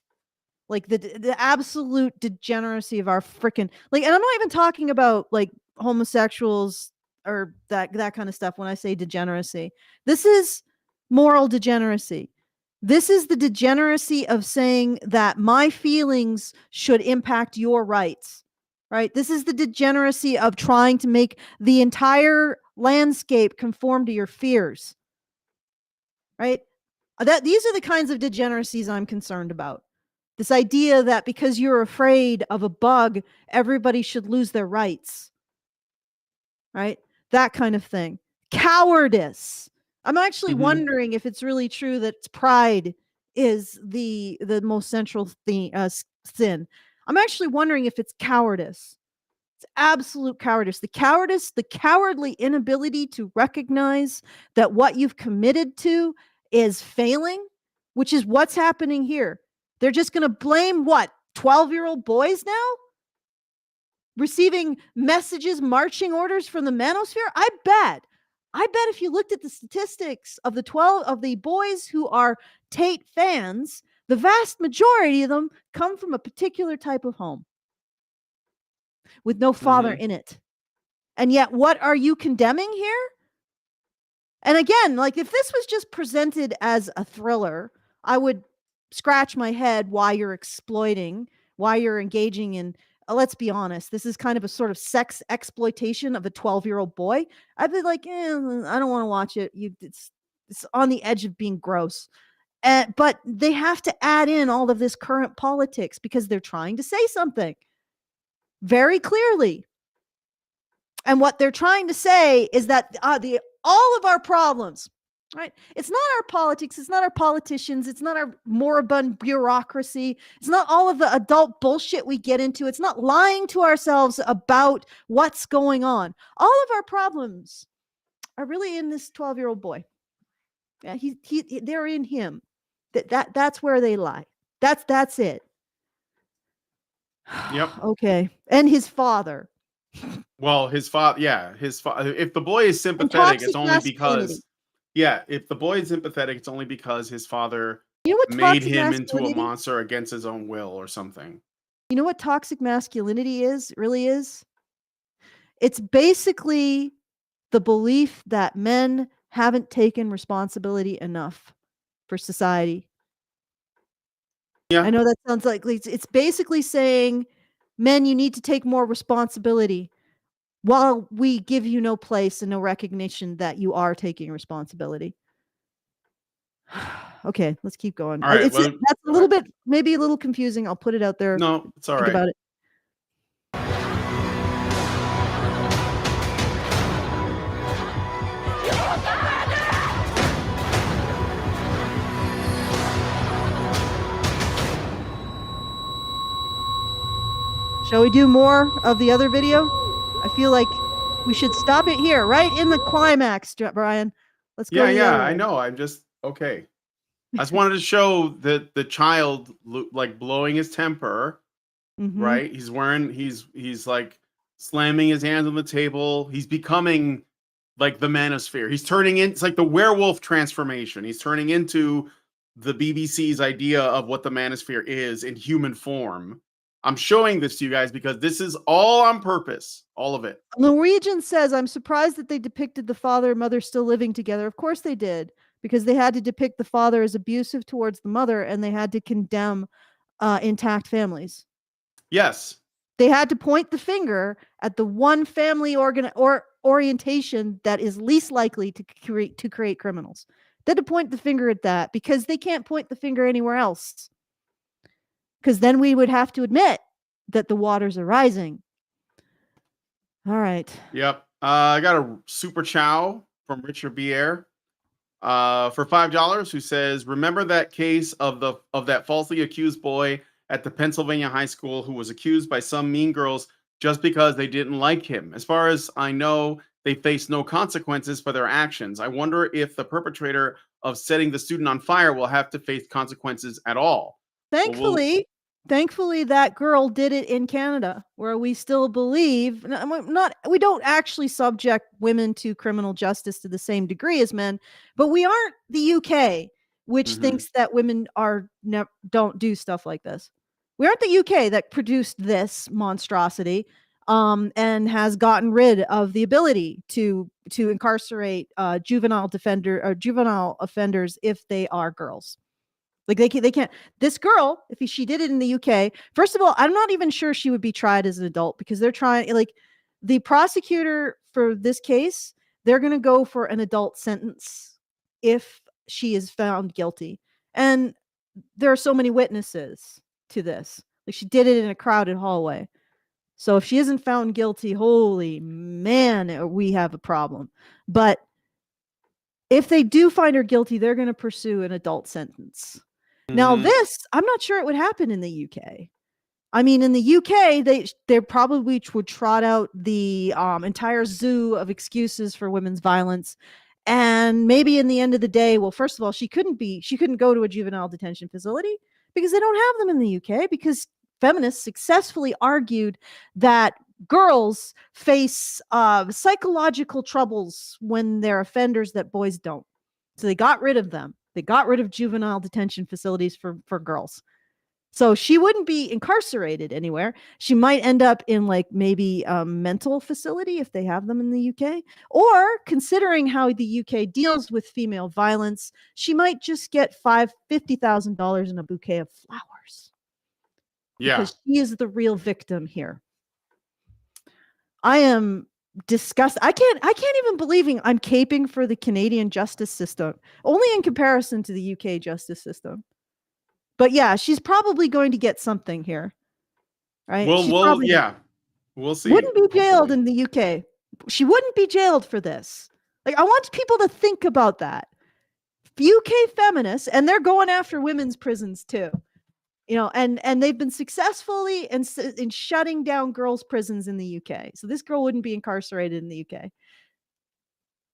Like the absolute degeneracy of our freaking and I'm not even talking about like homosexuals or that kind of stuff when I say degeneracy. This is moral degeneracy. This is the degeneracy of saying that my feelings should impact your rights, right? This is the degeneracy of trying to make the entire landscape conform to your fears, right? These are the kinds of degeneracies I'm concerned about. This idea that because you're afraid of a bug, everybody should lose their rights, right? That kind of thing. Cowardice. I'm actually wondering if it's really true that pride is the most central sin. I'm actually wondering if it's cowardice. It's absolute cowardice. The cowardly inability to recognize that what you've committed to is failing, which is what's happening here. They're just going to blame 12-year-old boys now? Receiving messages, marching orders from the manosphere? I bet if you looked at the statistics of the boys who are Tate fans, the vast majority of them come from a particular type of home with no father in it. And yet, what are you condemning here? And again, if this was just presented as a thriller, I would scratch my head why you're exploiting, why you're engaging in, let's be honest, this is kind of a sort of sex exploitation of a 12-year-old boy. I'd be like, I don't want to watch it. It's on the edge of being gross. But they have to add in all of this current politics because they're trying to say something very clearly. And what they're trying to say is that all of our problems, right? It's not our politics. It's not our politicians. It's not our moribund bureaucracy. It's not all of the adult bullshit we get into. It's not lying to ourselves about what's going on. All of our problems are really in this 12-year-old boy. Yeah, they're in him. That's where they lie. That's it. Yep. Okay. And his father. Well, his father, yeah, his father. If the boy is And sympathetic, it's toxic only masculinity. because, yeah, if the boy is sympathetic, it's only because his father You know what made toxic him into a masculinity? monster against his own will or something. You know what toxic masculinity really is? It's basically the belief that men haven't taken responsibility enough for society. Yeah. I know that sounds like it's basically saying, men, you need to take more responsibility while we give you no place and no recognition that you are taking responsibility. Okay, let's keep going. All right. Well, That's a little bit, maybe a little confusing. I'll put it out there. no, it's all Think right. about it. Shall we do more of the other video? I feel like we should stop it here, right in the climax, Brian. Let's go Yeah, to the yeah, other I one. know. I'm just okay. I just wanted to show that the child like blowing his temper, Mhm. right? He's like slamming his hands on the table. He's becoming like the manosphere. He's turning in, it's like the werewolf transformation. He's turning into the BBC's idea of what the manosphere is in human form. I'm showing this to you guys because this is all on purpose, all of it. Norwegian says, I'm surprised that they depicted the father and mother still living together. Of course they did, because they had to depict the father as abusive towards the mother, and they had to condemn intact families. Yes. They had to point the finger at the one family orientation that is least likely to create criminals. They had to point the finger at that because they can't point the finger anywhere else. Because then we would have to admit that the waters are rising. All right. Yep. I got a super chow from Richard Bier for $5 who says, remember that case of that falsely accused boy at the Pennsylvania high school who was accused by some mean girls just because they didn't like him. As far as I know, they face no consequences for their actions. I wonder if the perpetrator of setting the student on fire will have to face consequences at all. Thankfully, that girl did it in Canada, where we still believe we don't actually subject women to criminal justice to the same degree as men, but we aren't the UK, which thinks that women don't do stuff like this. We aren't the UK that produced this monstrosity, and has gotten rid of the ability to incarcerate juvenile offenders if they are girls. Like they can't. This girl, if she did it in the UK, first of all, I'm not even sure she would be tried as an adult because they're trying, like, the prosecutor for this case, they're going to go for an adult sentence if she is found guilty. And there are so many witnesses to this. Like, she did it in a crowded hallway. So if she isn't found guilty, holy man, we have a problem. But if they do find her guilty, they're going to pursue an adult sentence. Now, this, I'm not sure it would happen in the UK. I mean, in the UK, they probably would trot out the entire zoo of excuses for women's violence. And maybe in the end of the day, well, first of all, she couldn't go to a juvenile detention facility because they don't have them in the UK, because feminists successfully argued that girls face psychological troubles when they're offenders that boys don't. So they got rid of them. They got rid of juvenile detention facilities for girls. So she wouldn't be incarcerated anywhere. She might end up in, like, maybe a mental facility if they have them in the UK. Or, considering how the UK deals with female violence, she might just get $50,000 in a bouquet of flowers. Yeah. Because she is the real victim here. I am disgusted. I can't even believe I'm caping for the Canadian justice system, only in comparison to the UK justice system. But yeah, she's probably going to get something here, right? Yeah, we'll see. Wouldn't be jailed in the UK. She wouldn't be jailed for this. Like, I want people to think about that. UK feminists, and they're going after women's prisons too. And they've been successfully in shutting down girls' prisons in the UK. So this girl wouldn't be incarcerated in the UK.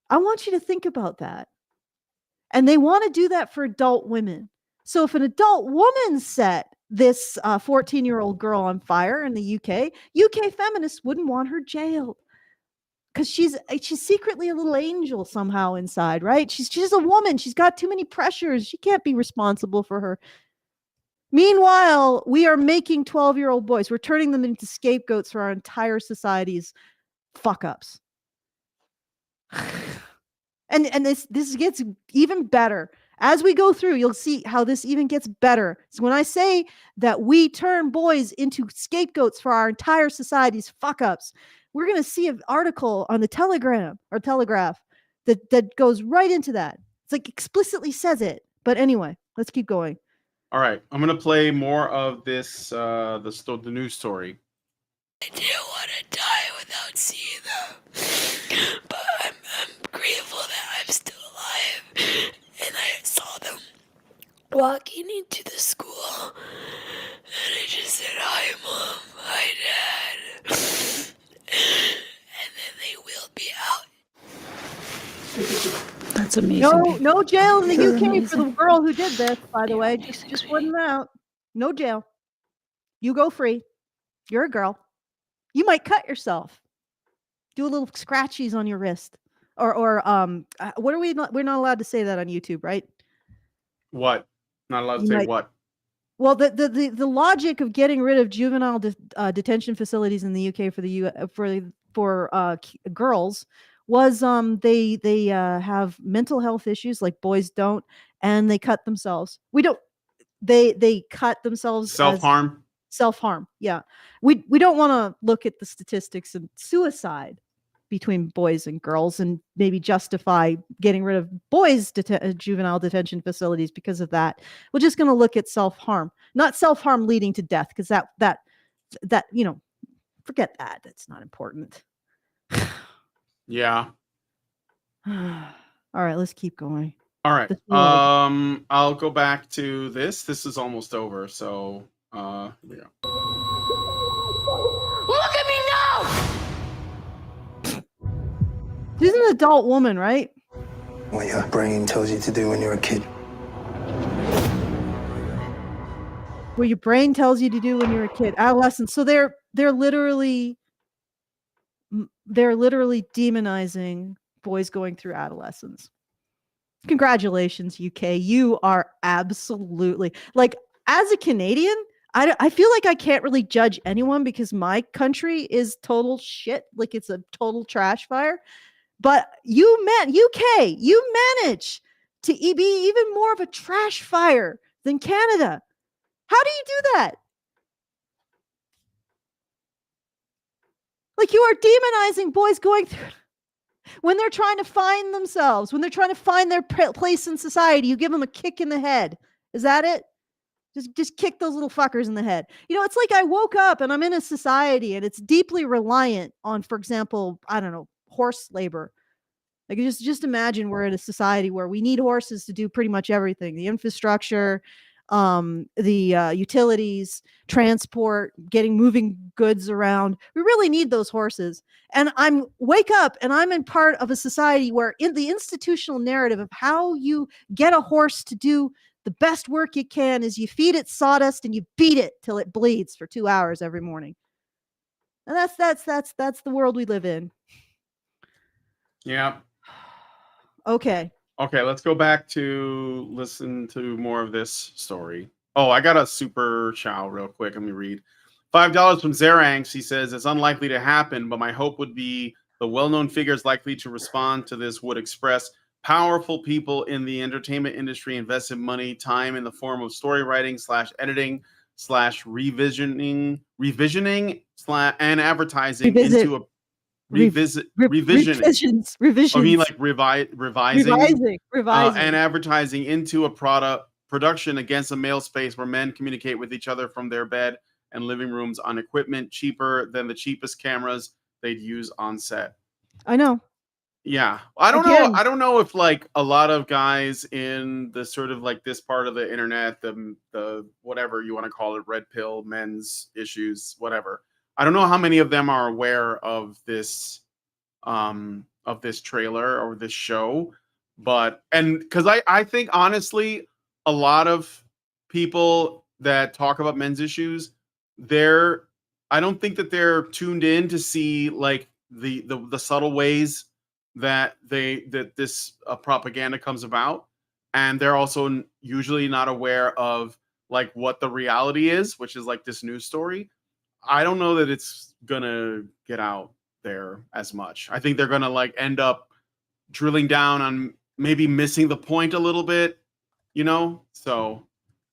I want you to think about that. And they want to do that for adult women. So if an adult woman set this 14-year-old girl on fire in the UK feminists wouldn't want her jailed because she's secretly a little angel somehow inside, right? She's a woman. She's got too many pressures. She can't be responsible for her. Meanwhile, we are making 12-year-old boys. We're turning them into scapegoats for our entire society's fuck ups. And this gets even better. As we go through, you'll see how this even gets better. So when I say that we turn boys into scapegoats for our entire society's fuck ups, we're going to see an article on the Telegraph that goes right into that. It's like explicitly says it. But anyway, let's keep going. All right, I'm gonna play more of this the news story. I didn't want to die without seeing them, but I'm grateful that I'm still alive, and I saw them walking into the school, and I just said, "Hi, Mom. Hi, Dad," and then they wheeled me out. That's amazing. No jail in the You're UK for amazing. the girl who did this, by the You're way. amazing, Just sweetie. putting it out. No jail. You go free. You're a girl. You might cut yourself. Do a little scratchies on your wrist. Or what are we're not allowed to say that on YouTube, right? What? Not allowed to You say might- what? Well, the logic of getting rid of juvenile detention facilities in the UK for girls was they have mental health issues like boys don't, and they cut themselves. They cut themselves Self-harm? Self-harm. Yeah. We don't want to look at the statistics of suicide between boys and girls and maybe justify getting rid of boys' juvenile detention facilities because of that. We're just going to look at self-harm, not self-harm leading to death, because that forget that. That's not important. Yeah. All right, let's keep going. All right. This world. I'll go back to this. This is almost over, so here we go. Look at me now! She's an adult woman, right? What your brain tells you to do when you're a kid. What your brain tells you to do when you're a kid. Adolescence. So they're literally demonizing boys going through adolescence. Congratulations, UK. You are absolutely, like, as a Canadian, I feel like I can't really judge anyone because my country is total shit. Like, it's a total trash fire. But UK, you manage to be even more of a trash fire than Canada. How do you do that? Like, you are demonizing boys going through when they're trying to find themselves, when they're trying to find their place in society. You give them a kick in the head. Is that it? Just kick those little fuckers in the head. You know, it's like I woke up and I'm in a society and it's deeply reliant on, for example, I don't know, horse labor. Like, just imagine we're in a society where we need horses to do pretty much everything: the infrastructure, the utilities, transport, moving goods around. We really need those horses. And I'm wake up and I'm in part of a society where in the institutional narrative of how you get a horse to do the best work you can is you feed it sawdust and you beat it till it bleeds for 2 hours every morning. And that's the world we live in. Yeah. Okay. Okay, let's go back to listen to more of this story. Oh, I got a super chow real quick. Let me read. $5 from Zeranx. He says, it's unlikely to happen, but my hope would be the well-known figures likely to respond to this would express powerful people in the entertainment industry invested money, time in the form of story writing / editing / revisioning and advertising into a revisions. I mean, like revising and advertising into a production against a male space where men communicate with each other from their bed and living rooms on equipment cheaper than the cheapest cameras they'd use on set. I know. Yeah, I don't know if like a lot of guys in the sort of like this part of the internet, the whatever you want to call it, red pill, men's issues, whatever. I don't know how many of them are aware of this trailer or this show, but because I think honestly a lot of people that talk about men's issues, they're I don't think that they're tuned in to see like the subtle ways that this propaganda comes about, and they're also usually not aware of like what the reality is, which is like this news story. I don't know that it's gonna get out there as much. I think they're gonna like end up drilling down on maybe missing the point a little bit, So,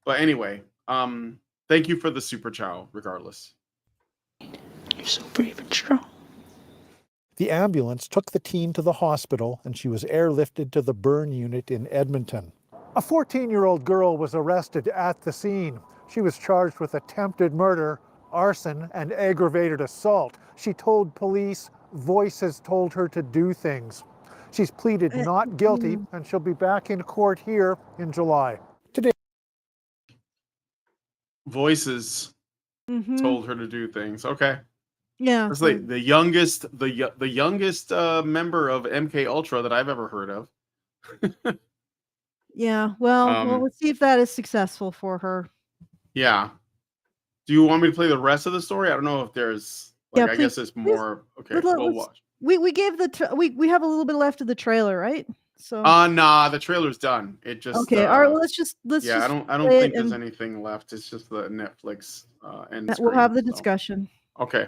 but anyway, thank you for the super chow regardless. You're so brave and strong. The ambulance took the teen to the hospital and she was airlifted to the burn unit in Edmonton. A 14-year-old girl was arrested at the scene. She was charged with attempted murder, arson, and aggravated assault. She told police voices told her to do things. She's pleaded not guilty and she'll be back in court here in July. Today, Voices told her to do things. Okay. Yeah. It's like the youngest member of MK Ultra that I've ever heard of. Yeah. Well, let's see if that is successful for her. Yeah. Do you want me to play the rest of the story? I don't know if there's like, I guess it's more. Okay, we'll watch. We gave we have a little bit left of the trailer, right? So nah, the trailer's done. It just okay. All right, well, let's just I don't think there's anything left. It's just the Netflix end screen. We'll have the discussion. Okay.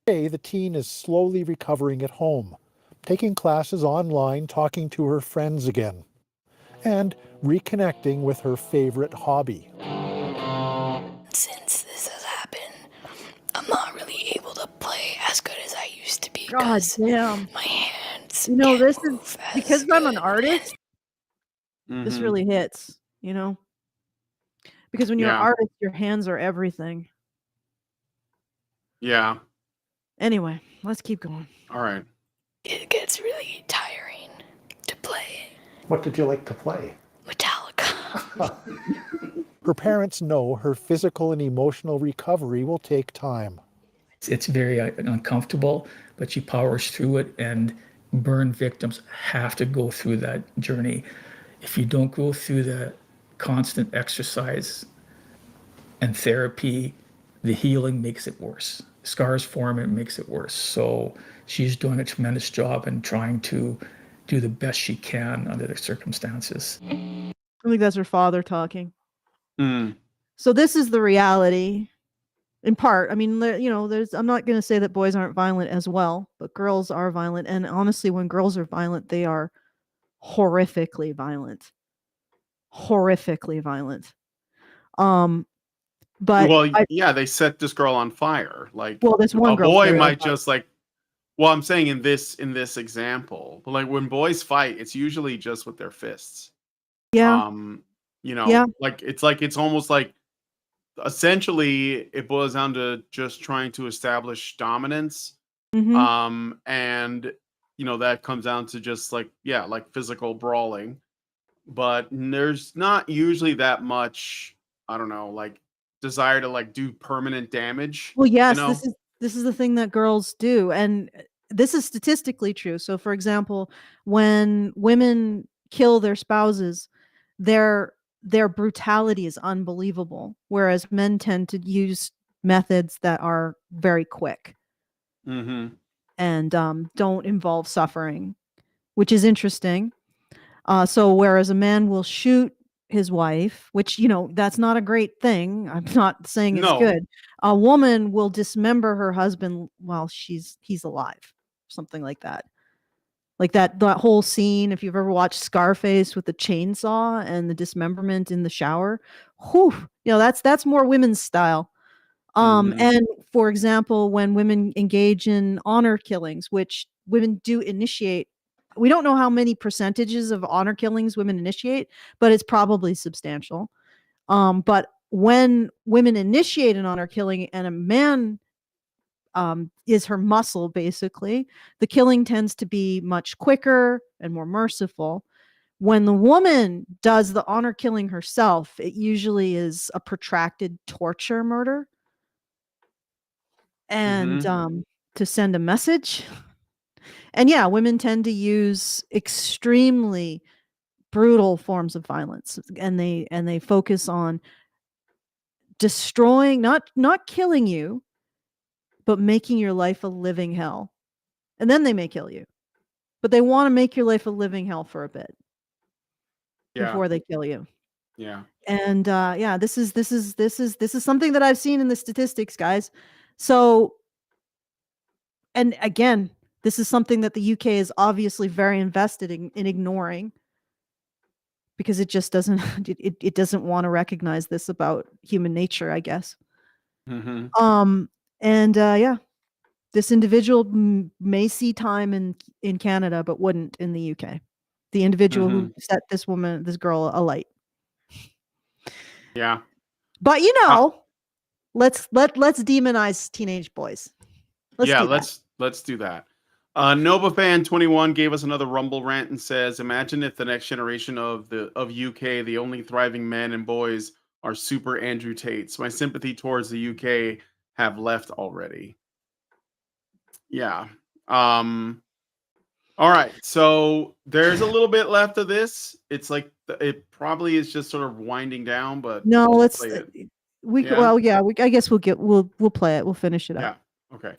Today, the teen is slowly recovering at home, taking classes online, talking to her friends again, and reconnecting with her favorite hobby. Since this has happened, I'm not really able to play as good as I used to be. God damn. My hands. This is because I'm an artist. Mm-hmm. This really hits, because when you're an artist, your hands are everything. Yeah. Anyway, let's keep going. All right. It gets really tiring to play. What did you like to play? Metallica. Her parents know her physical and emotional recovery will take time. It's very uncomfortable, but she powers through it, and burn victims have to go through that journey. If you don't go through the constant exercise and therapy, the healing makes it worse. Scars form and it makes it worse. So she's doing a tremendous job and trying to do the best she can under the circumstances. I think that's her father talking. Mm. So this is the reality. In part, I mean, I'm not going to say that boys aren't violent as well, but girls are violent. And honestly, when girls are violent, they are horrifically violent. Horrifically violent. But they set this girl on fire. Like, this one girl, boy might just like. Well, I'm saying in this example, like when boys fight, it's usually just with their fists. Yeah. Like it's almost like. Essentially, it boils down to just trying to establish dominance, and that comes down to just like physical brawling. But there's not usually that much, I don't know, like desire to like do permanent damage. Well, yes, this is the thing that girls do, and this is statistically true. So, for example, when women kill their spouses, their brutality is unbelievable, whereas men tend to use methods that are very quick and don't involve suffering, which is interesting. So whereas a man will shoot his wife, which, that's not a great thing. I'm not saying it's good. A woman will dismember her husband while he's alive, something like that. Like that whole scene, if you've ever watched Scarface with the chainsaw and the dismemberment in the shower, that's more women's style. And for example, when women engage in honor killings, which women do initiate, we don't know how many percentages of honor killings women initiate, but it's probably substantial. But when women initiate an honor killing and a man is her muscle, basically, the killing tends to be much quicker and more merciful. When the woman does the honor killing herself, it usually is a protracted torture murder. And to send a message. And women tend to use extremely brutal forms of violence, and they focus on destroying, not killing you, but making your life a living hell. And then they may kill you. But they want to make your life a living hell for a bit before they kill you. Yeah. And this is something that I've seen in the statistics, guys. So, and again, this is something that the UK is obviously very invested in ignoring, because it just doesn't it doesn't want to recognize this about human nature, I guess. And this individual may see time in Canada, but wouldn't in the UK. The individual who set this girl alight. Yeah. But let's demonize teenage boys. Let's do that. Nova Fan 21 gave us another Rumble rant and says, "Imagine if the next generation of UK, the only thriving men and boys are super Andrew Tates. My sympathy towards the UK have left already." Yeah. All right. So there's a little bit left of this. It's like it probably is just sort of winding down, but No, let's play it. I guess we'll play it. We'll finish it up. Yeah. Okay.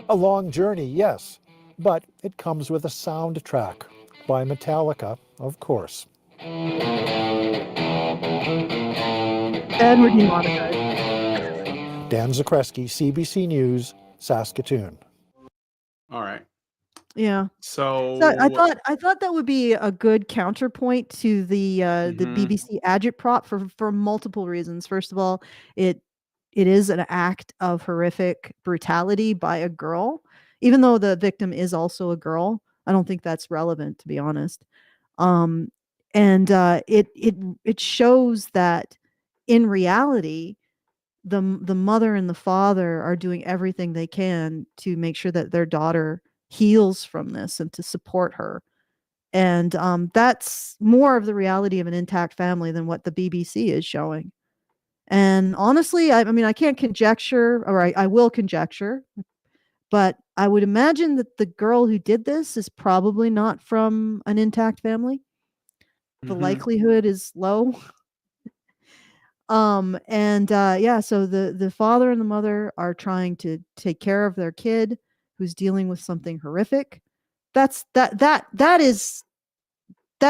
A long journey, yes, but it comes with a soundtrack by Metallica, of course. And we're demonetized. Dan Zakreski, CBC News, Saskatoon. All right. Yeah. So I thought that would be a good counterpoint to the BBC agitprop for multiple reasons. First of all, it is an act of horrific brutality by a girl, even though the victim is also a girl. I don't think that's relevant, to be honest. And it shows that in reality, the mother and the father are doing everything they can to make sure that their daughter heals from this and to support her. And that's more of the reality of an intact family than what the BBC is showing. And honestly, I mean, I can't conjecture, or I will conjecture, but I would imagine that the girl who did this is probably not from an intact family. The likelihood is low. So the father and the mother are trying to take care of their kid who's dealing with something horrific. That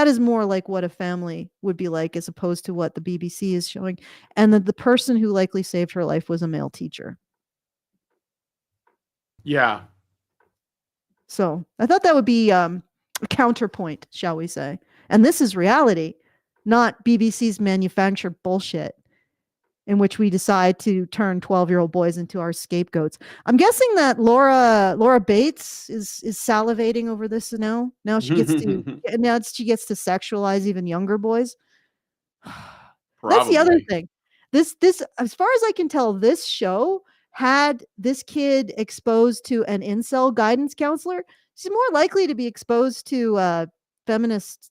is more like what a family would be like, as opposed to what the BBC is showing. And that the person who likely saved her life was a male teacher. Yeah. So I thought that would be a counterpoint, shall we say. And this is reality, not BBC's manufactured bullshit, in which we decide to turn 12-year-old boys into our scapegoats. I'm guessing that Laura Bates is salivating over this now. Now she gets to sexualize even younger boys. That's the other thing. This as far as I can tell, this show had this kid exposed to an incel guidance counselor. She's more likely to be exposed to feminist,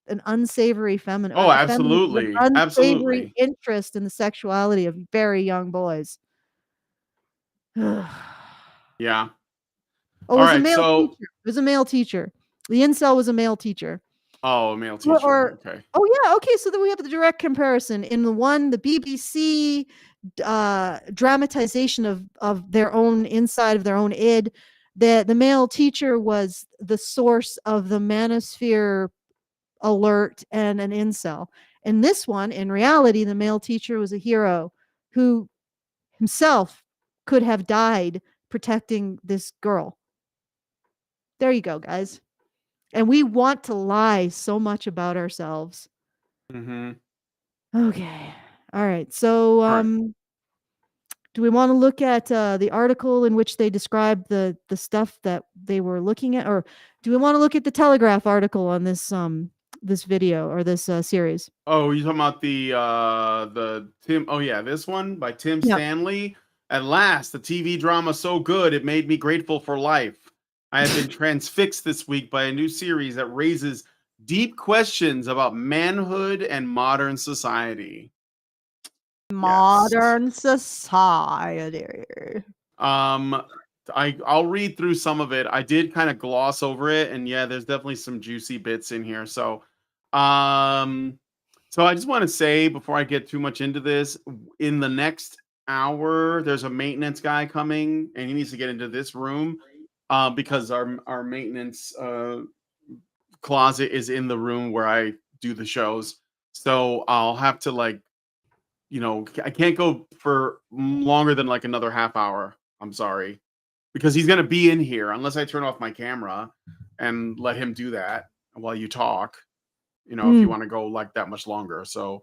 an unsavory feminine. Oh, absolutely. Unsavory Absolutely. interest in the sexuality of very young boys. Yeah. Oh, it was a male teacher. The incel was a male teacher. Oh, a male teacher. Okay. Oh yeah, okay. So then we have the direct comparison. In the one, the BBC dramatization of their own inside of their own id, the male teacher was the source of the manosphere alert and an incel. In this one, in reality, the male teacher was a hero who himself could have died protecting this girl. There you go, guys. And we want to lie so much about ourselves. Okay. All right. So do we want to look at the article in which they describe the stuff that they were looking at, or do we want to look at the Telegraph article on this this video or this series? Oh, you talking about the Tim? Oh yeah, this one by Tim Stanley. At last, the TV drama so good it made me grateful for life. I have been transfixed this week by a new series that raises deep questions about manhood and modern society. Modern society. I'll read through some of it. I did kind of gloss over it, and yeah, there's definitely some juicy bits in here. So, says So I just want to say before I get too much into this, in the next hour, there's a maintenance guy coming, and he needs to get into this room because our maintenance closet is in the room where I do the shows. So I'll have to I can't go for longer than like another half hour. I'm sorry, because he's gonna be in here unless I turn off my camera and let him do that while you talk. If you want to go like that much longer. So,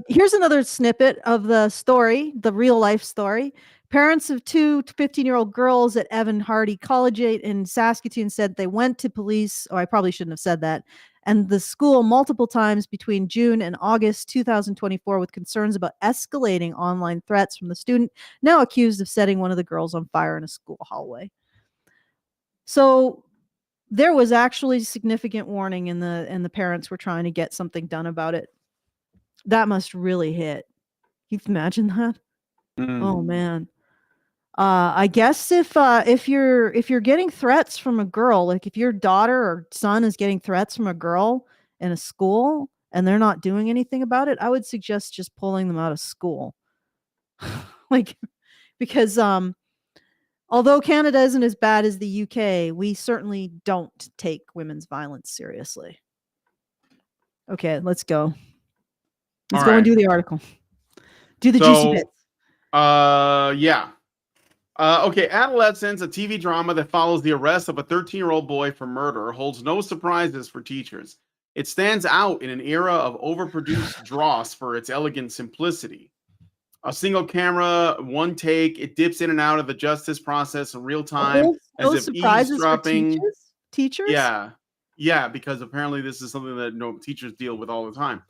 Here's another snippet of the story, the real life story. Parents of two 15-year-old girls at Evan Hardy Collegiate in Saskatoon said they went to police. Oh, I probably shouldn't have said that. And the school multiple times between June and August 2024 with concerns about escalating online threats from the student, now accused of setting one of the girls on fire in a school hallway. So there was actually significant warning, and the parents were trying to get something done about it. That must really hit. You can imagine that? Oh man. I guess if you're getting threats from a girl, like if your daughter or son is getting threats from a girl in a school and they're not doing anything about it, I would suggest just pulling them out of school. Like, because although Canada isn't as bad as the UK, we certainly don't take women's violence seriously. Okay, let's go. Let's go and do the article. Do the juicy bits. Yeah. Okay, Adolescence, a TV drama that follows the arrest of a 13-year-old boy for murder, holds no surprises for teachers. It stands out in an era of overproduced dross for its elegant simplicity. A single camera, one take, it dips in and out of the justice process in real time, No as if surprises for eavesdropping. teachers? Yeah, because apparently this is something that teachers deal with all the time.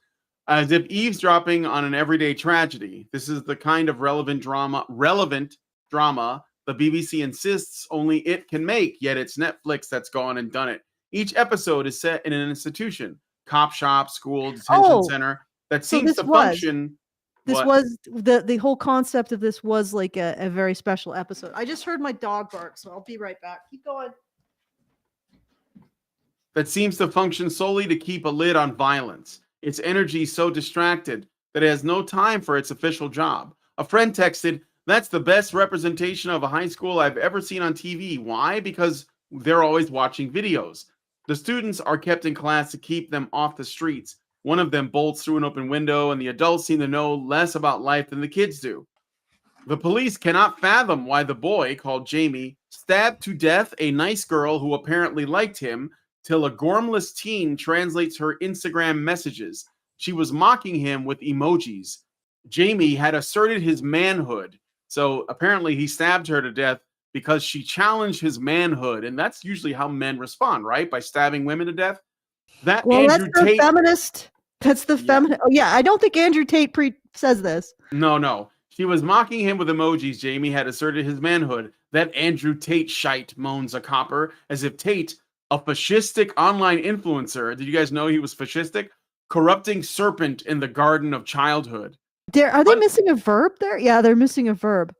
As if eavesdropping on an everyday tragedy. This is the kind of relevant drama the BBC insists only it can make, yet it's Netflix that's gone and done it. Each episode is set in an institution, cop shop, school, detention center, that seems to function. This was the whole concept of this was like a very special episode. I just heard my dog bark, so I'll be right back. Keep going. That seems to function solely to keep a lid on violence. Its energy so distracted that it has no time for its official job. A friend texted, "That's the best representation of a high school I've ever seen on TV." Why? Because they're always watching videos. The students are kept in class to keep them off the streets. One of them bolts through an open window, and the adults seem to know less about life than the kids do. The police cannot fathom why the boy, called Jamie, stabbed to death a nice girl who apparently liked him, till a gormless teen translates her Instagram messages. She was mocking him with emojis. Jamie had asserted his manhood. So apparently he stabbed her to death because she challenged his manhood. And that's usually how men respond, right? By stabbing women to death. That Well, Andrew that's the Tate, feminist. That's the feminist. Oh yeah, I don't think Andrew Tate says this. No. She was mocking him with emojis. Jamie had asserted his manhood. That Andrew Tate shite, moans a copper, as if Tate, a fascistic online influencer, did you guys know he was fascistic? Corrupting serpent in the garden of childhood. Are they missing a verb there? Yeah, they're missing a verb.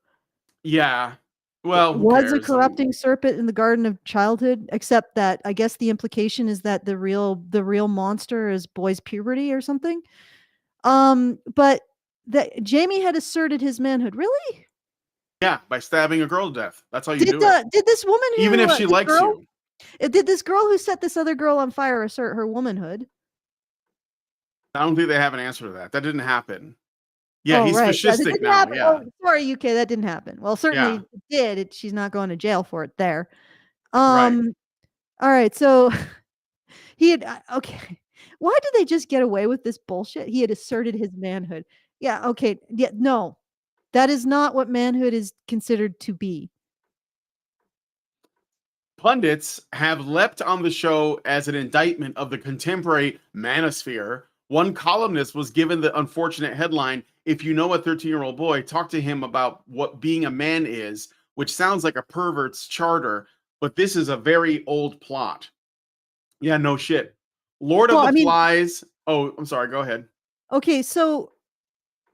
Yeah. Well, who was a cares? corrupting serpent in the garden of childhood, except that I guess the implication is that the real monster is boy's puberty or something. But that Jamie had asserted his manhood. Really? Yeah, by stabbing a girl to death. That's how you do it. Did this woman who, even if she likes you. Did this girl who set this other girl on fire assert her womanhood? I don't think they have an answer to that. That didn't happen. Yeah, he's right. fascistic now. Happen. Yeah. Oh, sorry, UK, that didn't happen. Well, certainly it did. She's not going to jail for it there. Right. All right. So he had okay. Why did they just get away with this bullshit? He had asserted his manhood. Yeah. Okay. Yeah. No, that is not what manhood is considered to be. Pundits have leapt on the show as an indictment of the contemporary manosphere. One columnist was given the unfortunate headline, "If you know a 13-year-old boy, talk to him about what being a man is," which sounds like a pervert's charter, but this is a very old plot. Yeah, no shit. Lord of the Flies. Oh, I'm sorry. Go ahead. Okay, so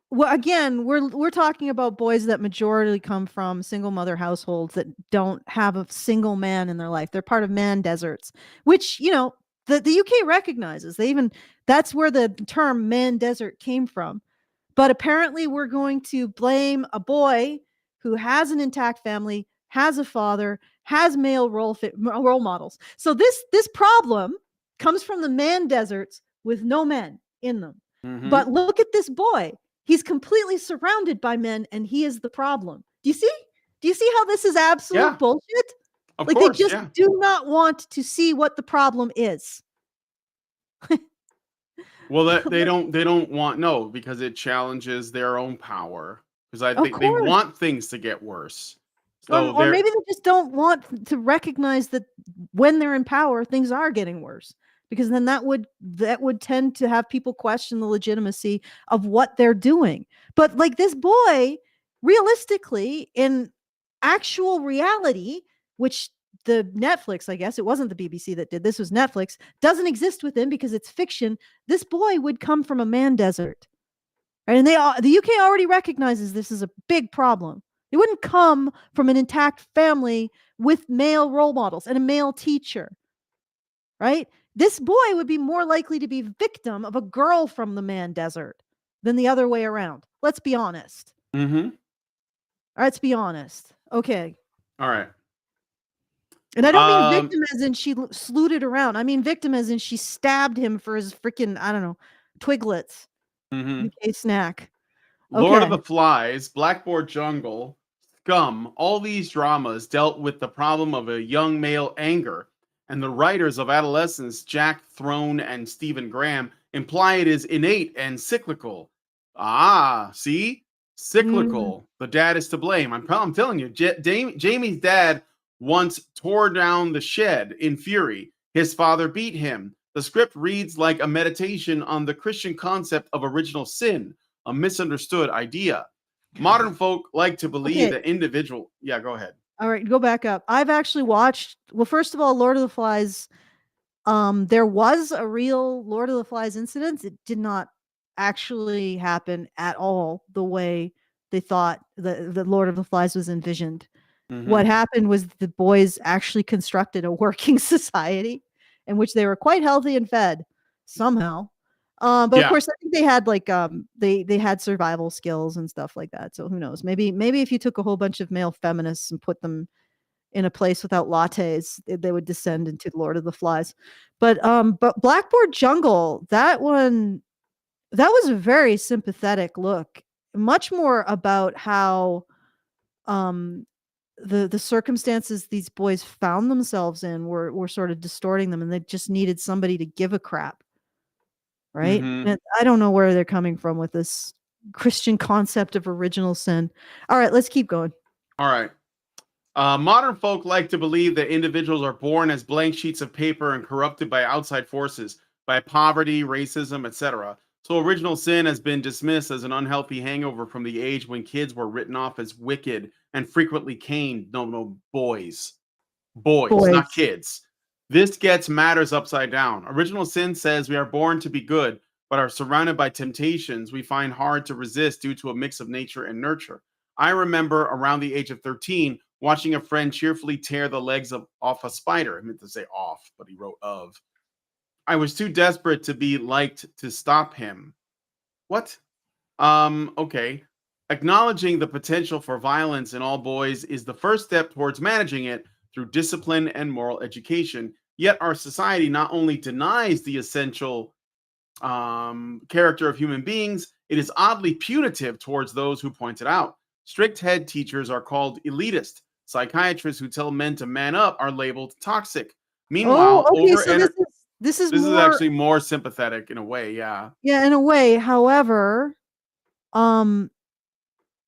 well, again, we're talking about boys that majority come from single mother households that don't have a single man in their life. They're part of man deserts, which the UK recognizes. They even That's where the term man desert came from. But apparently we're going to blame a boy who has an intact family, has a father, has male role models. So this problem comes from the man deserts with no men in them. Mhm. But look at this boy. He's completely surrounded by men and he is the problem. Do you see? Do you see how this is absolute Yeah. bullshit? Of Like course, they just yeah. do not want to see what the problem is. Well, they don't want, no, because it challenges their own power. Because I Of think they course. want things to get worse. So Or they're maybe they just don't want to recognize that when they're in power, things are getting worse. Because then that would tend to have people question the legitimacy of what they're doing. But like this boy, realistically, in actual reality, which the Netflix, I guess it wasn't the BBC that did this, was Netflix, doesn't exist with him because it's fiction. This boy would come from a man desert. Right? And the UK already recognizes this is a big problem. They wouldn't come from an intact family with male role models and a male teacher. Right? This boy would be more likely to be victim of a girl from the man desert than the other way around. Let's be honest. Mhm. Let's be honest. Okay. All right. And I don't mean victim as in she slewed around. I mean victim as in she stabbed him for his freaking, I don't know, twiglets. Mhm. UK snack. Lord of Okay. the Flies, Blackboard Jungle, Scum, all these dramas dealt with the problem of a young male anger, and the writers of Adolescence, Jack Throne and Stephen Graham, imply it is innate and cyclical. Ah, see? Cyclical. The dad is to blame. I'm telling you, Jamie's dad once tore down the shed in fury. His father beat him. The script reads like a meditation on the Christian concept of original sin, a misunderstood idea. Modern folk like to believe Okay. that individual. Yeah, go ahead. All right, go back up. I've actually watched, well, first of all, Lord of the Flies. There was a real Lord of the Flies incident. It did not actually happen at all the way they thought the Lord of the Flies was envisioned. What Mhm. happened was the boys actually constructed a working society in which they were quite healthy and fed somehow. But of Yeah. course, I think they had like they had survival skills and stuff like that. So who knows? Maybe if you took a whole bunch of male feminists and put them in a place without lattes, they would descend into Lord of the Flies. But Blackboard Jungle, that one, that was a very sympathetic look. Much more about how um the circumstances these boys found themselves in were sort of distorting them, and they just needed somebody to give a crap. Right? Mhm. And I don't know where they're coming from with this Christian concept of original sin. All right, let's keep going. All right. Modern folk like to believe that individuals are born as blank sheets of paper and corrupted by outside forces, by poverty, racism, etc. So original sin has been dismissed as an unhealthy hangover from the age when kids were written off as wicked and frequently caned. No, boys. Boys, not Boys. kids. This gets matters upside down. Original sin says we are born to be good, but are surrounded by temptations we find hard to resist due to a mix of nature and nurture. I remember around the age of 13 watching a friend cheerfully tear the legs off a spider. I meant to say off, but he wrote of. I was too desperate to be liked to stop him. What? Okay. Acknowledging the potential for violence in all boys is the first step towards managing it through discipline and moral education. Yet our society not only denies the essential character of human beings, it is oddly punitive towards those who point it out. Strict head teachers are called elitist. Psychiatrists who tell men to man up are labeled toxic. Meanwhile, Oh, okay. So this is this is more, actually more sympathetic in a way. Yeah. yeah, in a way. However, um,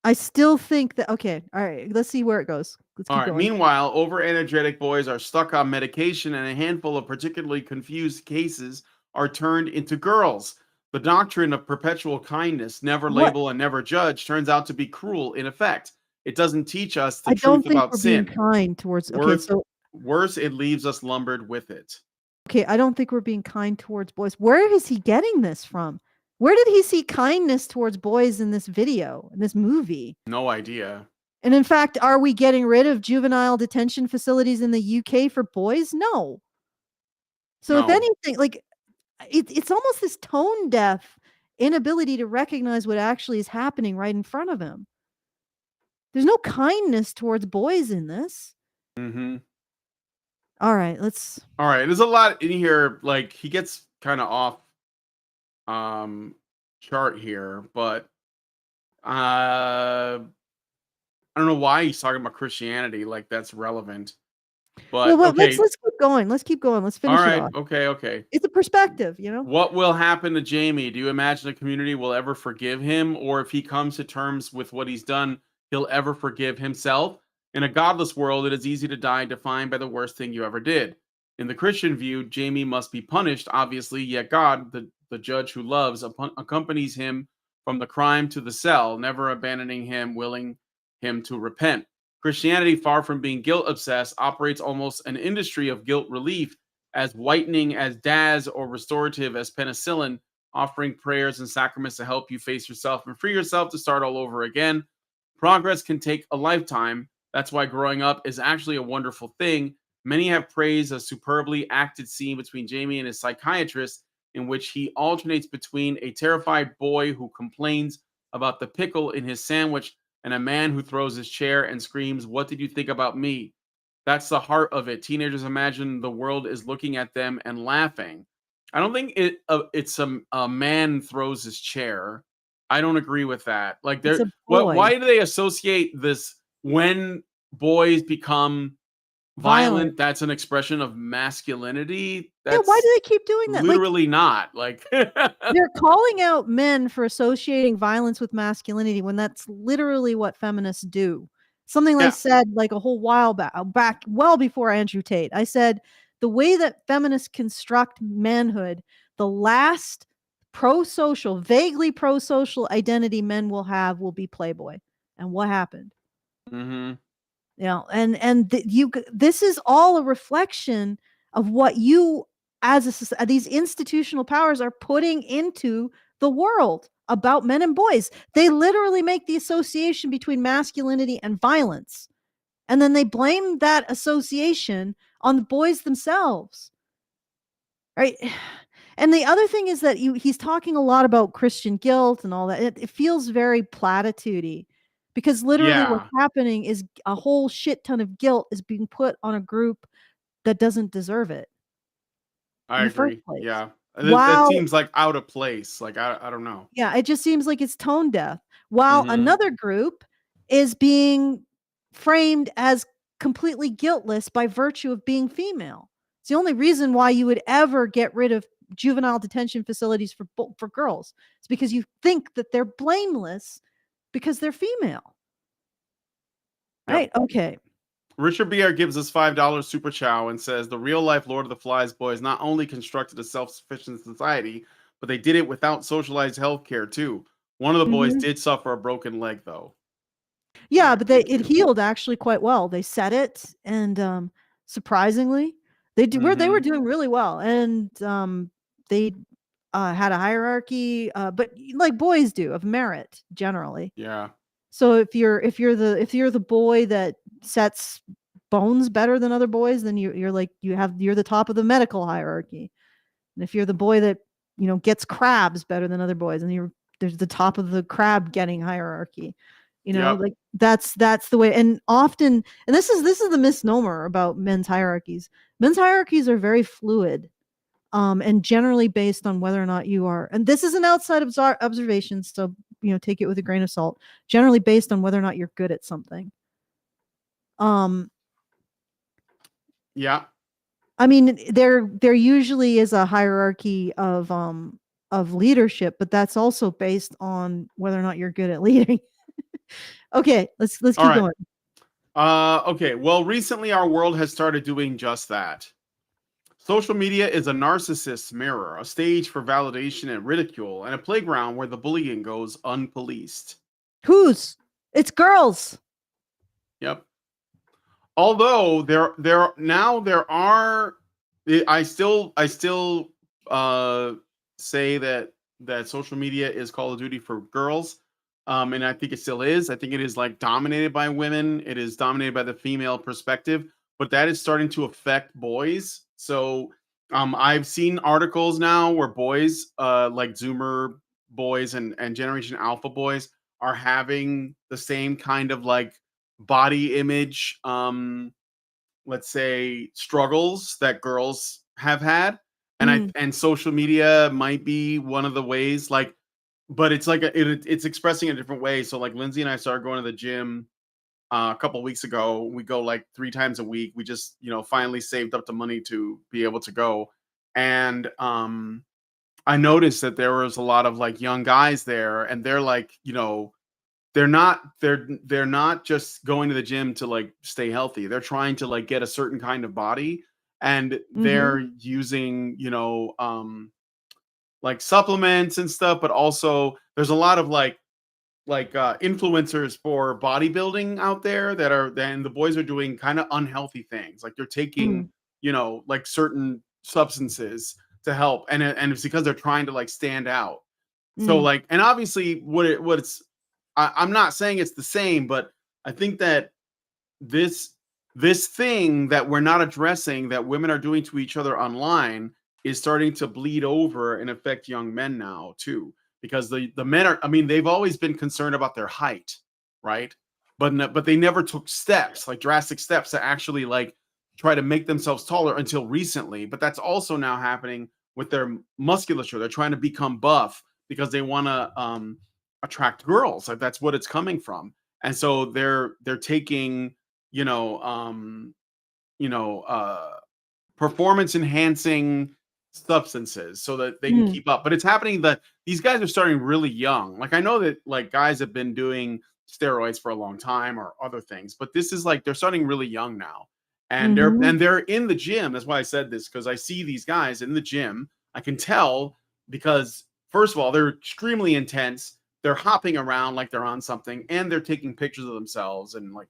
I still think that, okay, all right, let's see where it goes. Let's All keep right. going. Meanwhile, over-energetic boys are stuck on medication, and a handful of particularly confused cases are turned into girls. The doctrine of perpetual kindness, never What? label and never judge, turns out to be cruel in effect. It doesn't teach us the I don't truth think about we're being sin. kind towards, okay, so Worse, it leaves us lumbered with it. okay, I don't think we're being kind towards boys. Where is he getting this from? Where did he see kindness towards boys in this video, in this movie? No idea. And in fact, are we getting rid of juvenile detention facilities in the UK for boys? No. So if No. anything, like, it's almost this tone deaf inability to recognize what actually is happening right in front of him. There's no kindness towards boys in this. Mm-hmm. All right, let's. All right, there's a lot in here. Like he gets kind of off chart here, but I don't know why he's talking about Christianity. Like that's relevant. Well, But let's okay, keep going. Let's keep going. Let's all finish it right, off. okay. It's a perspective, you know. What will happen to Jamie? Do you imagine the community will ever forgive him? Or if he comes to terms with what he's done, he'll ever forgive himself? In a godless world, it is easy to die defined by the worst thing you ever did. In the Christian view, Jamie must be punished, obviously, yet God, the judge who loves, accompanies him from the crime to the cell, never abandoning him, willing him to repent. Christianity, far from being guilt obsessed, operates almost an industry of guilt relief, as whitening as Daz or restorative as penicillin, offering prayers and sacraments to help you face yourself and free yourself to start all over again. Progress can take a lifetime. That's why growing up is actually a wonderful thing. Many have praised a superbly acted scene between Jamie and his psychiatrist, in which he alternates between a terrified boy who complains about the pickle in his sandwich and a man who throws his chair and screams, "What did you think about me?" That's the heart of it. Teenagers imagine the world is looking at them and laughing. I don't think it's a man throws his chair. I don't agree with that. Like, It's there, a what? boy. Why do they associate this when boys become Violent. violent? That's an expression of masculinity. Yeah, why That's do they keep doing that? Like, literally not. Like, they're calling out men for associating violence with masculinity when that's literally what feminists do. Something I yeah, said like a whole while back well before Andrew Tate. I said the way that feminists construct manhood, the last pro-social, vaguely pro-social identity men will have will be Playboy. And what happened? hmm You know, this is all a reflection of what you as these institutional powers are putting into the world about men and boys. They literally make the association between masculinity and violence, and then they blame that association on the boys themselves, right? And the other thing is that he's talking a lot about Christian guilt and all that. It feels very platitudey, because literally what's yeah, happening is a whole shit ton of guilt is being put on a group that doesn't deserve it I in the first agree. place. Yeah, that While seems like out of place. Like, I don't know. Yeah, it just seems like it's tone deaf. While hmm another group is being framed as completely guiltless by virtue of being female. It's the only reason why you would ever get rid of juvenile detention facilities for girls. It's because you think that they're blameless because they're female. Yep. Right? Okay. Richard Bier gives us $5 super chow and says the real life Lord of the Flies boys not only constructed a self-sufficient society, but they did it without socialized healthcare too. One of the boys Mhm. did suffer a broken leg though. Yeah, I but think it too. healed actually quite well. They said it, and surprisingly, they were hmm doing really well, and they had a hierarchy, but like boys do, of merit generally. Yeah. So if you're the boy that sets bones better than other boys, then you're the top of the medical hierarchy. And if you're the boy that gets crabs better than other boys, and there's the top of the crab getting hierarchy. Yep. Like that's the way. And often, and this is the misnomer about men's hierarchies. Men's hierarchies are very fluid, and generally based on whether or not you are. And this is an outside observation, so take it with a grain of salt. Generally based on whether or not you're good at something. Um, Yeah. I mean, there usually is a hierarchy of leadership, but that's also based on whether or not you're good at leading. Okay, let's All keep right. going. Okay. Well, recently our world has started doing just that. Social media is a narcissist's mirror, a stage for validation and ridicule, and a playground where the bullying goes unpoliced. Who's? It's girls. Yep. Although there are I still say that social media is Call of Duty for girls. And I think it still is. I think it is like dominated by women. It is dominated by the female perspective, but that is starting to affect boys. So I've seen articles now where boys, like Zoomer boys and Generation Alpha boys, are having the same kind of like body image, let's say, struggles that girls have had, Mm. and social media might be one of the ways. Like, but it's like it's expressing in a different way. So like Lindsay and I started going to the gym a couple of weeks ago. We go like 3 times a week. We just, finally saved up the money to be able to go. And I noticed that there was a lot of like young guys there, and they're like, they're not just going to the gym to like stay healthy. They're trying to like get a certain kind of body, and Mhm. they're using, like supplements and stuff, but also there's a lot of like influencers for bodybuilding out there that are then the boys are doing kind of unhealthy things. Like they're taking, Mm. like certain substances to help, and it's because they're trying to like stand out. So Mm. like, and obviously I'm not saying it's the same, but I think that this this thing that we're not addressing, that women are doing to each other online, is starting to bleed over and affect young men now too, because the men are, I mean, they've always been concerned about their height, right? But they never took steps, like drastic steps, to actually like try to make themselves taller until recently. But that's also now happening with their musculature. They're trying to become buff because they want to attract girls. Like that's what it's coming from. And so they're taking, you know, um, you know, uh, performance enhancing substances so that they can Mm. keep up. But it's happening that these guys are starting really young. Like I know that like guys have been doing steroids for a long time or other things, but this is like they're starting really young now. And they're Mhm. and they're in the gym. That's why I said this, because I see these guys in the gym. I can tell because first of all, they're extremely intense. They're hopping around like they're on something, and they're taking pictures of themselves and like,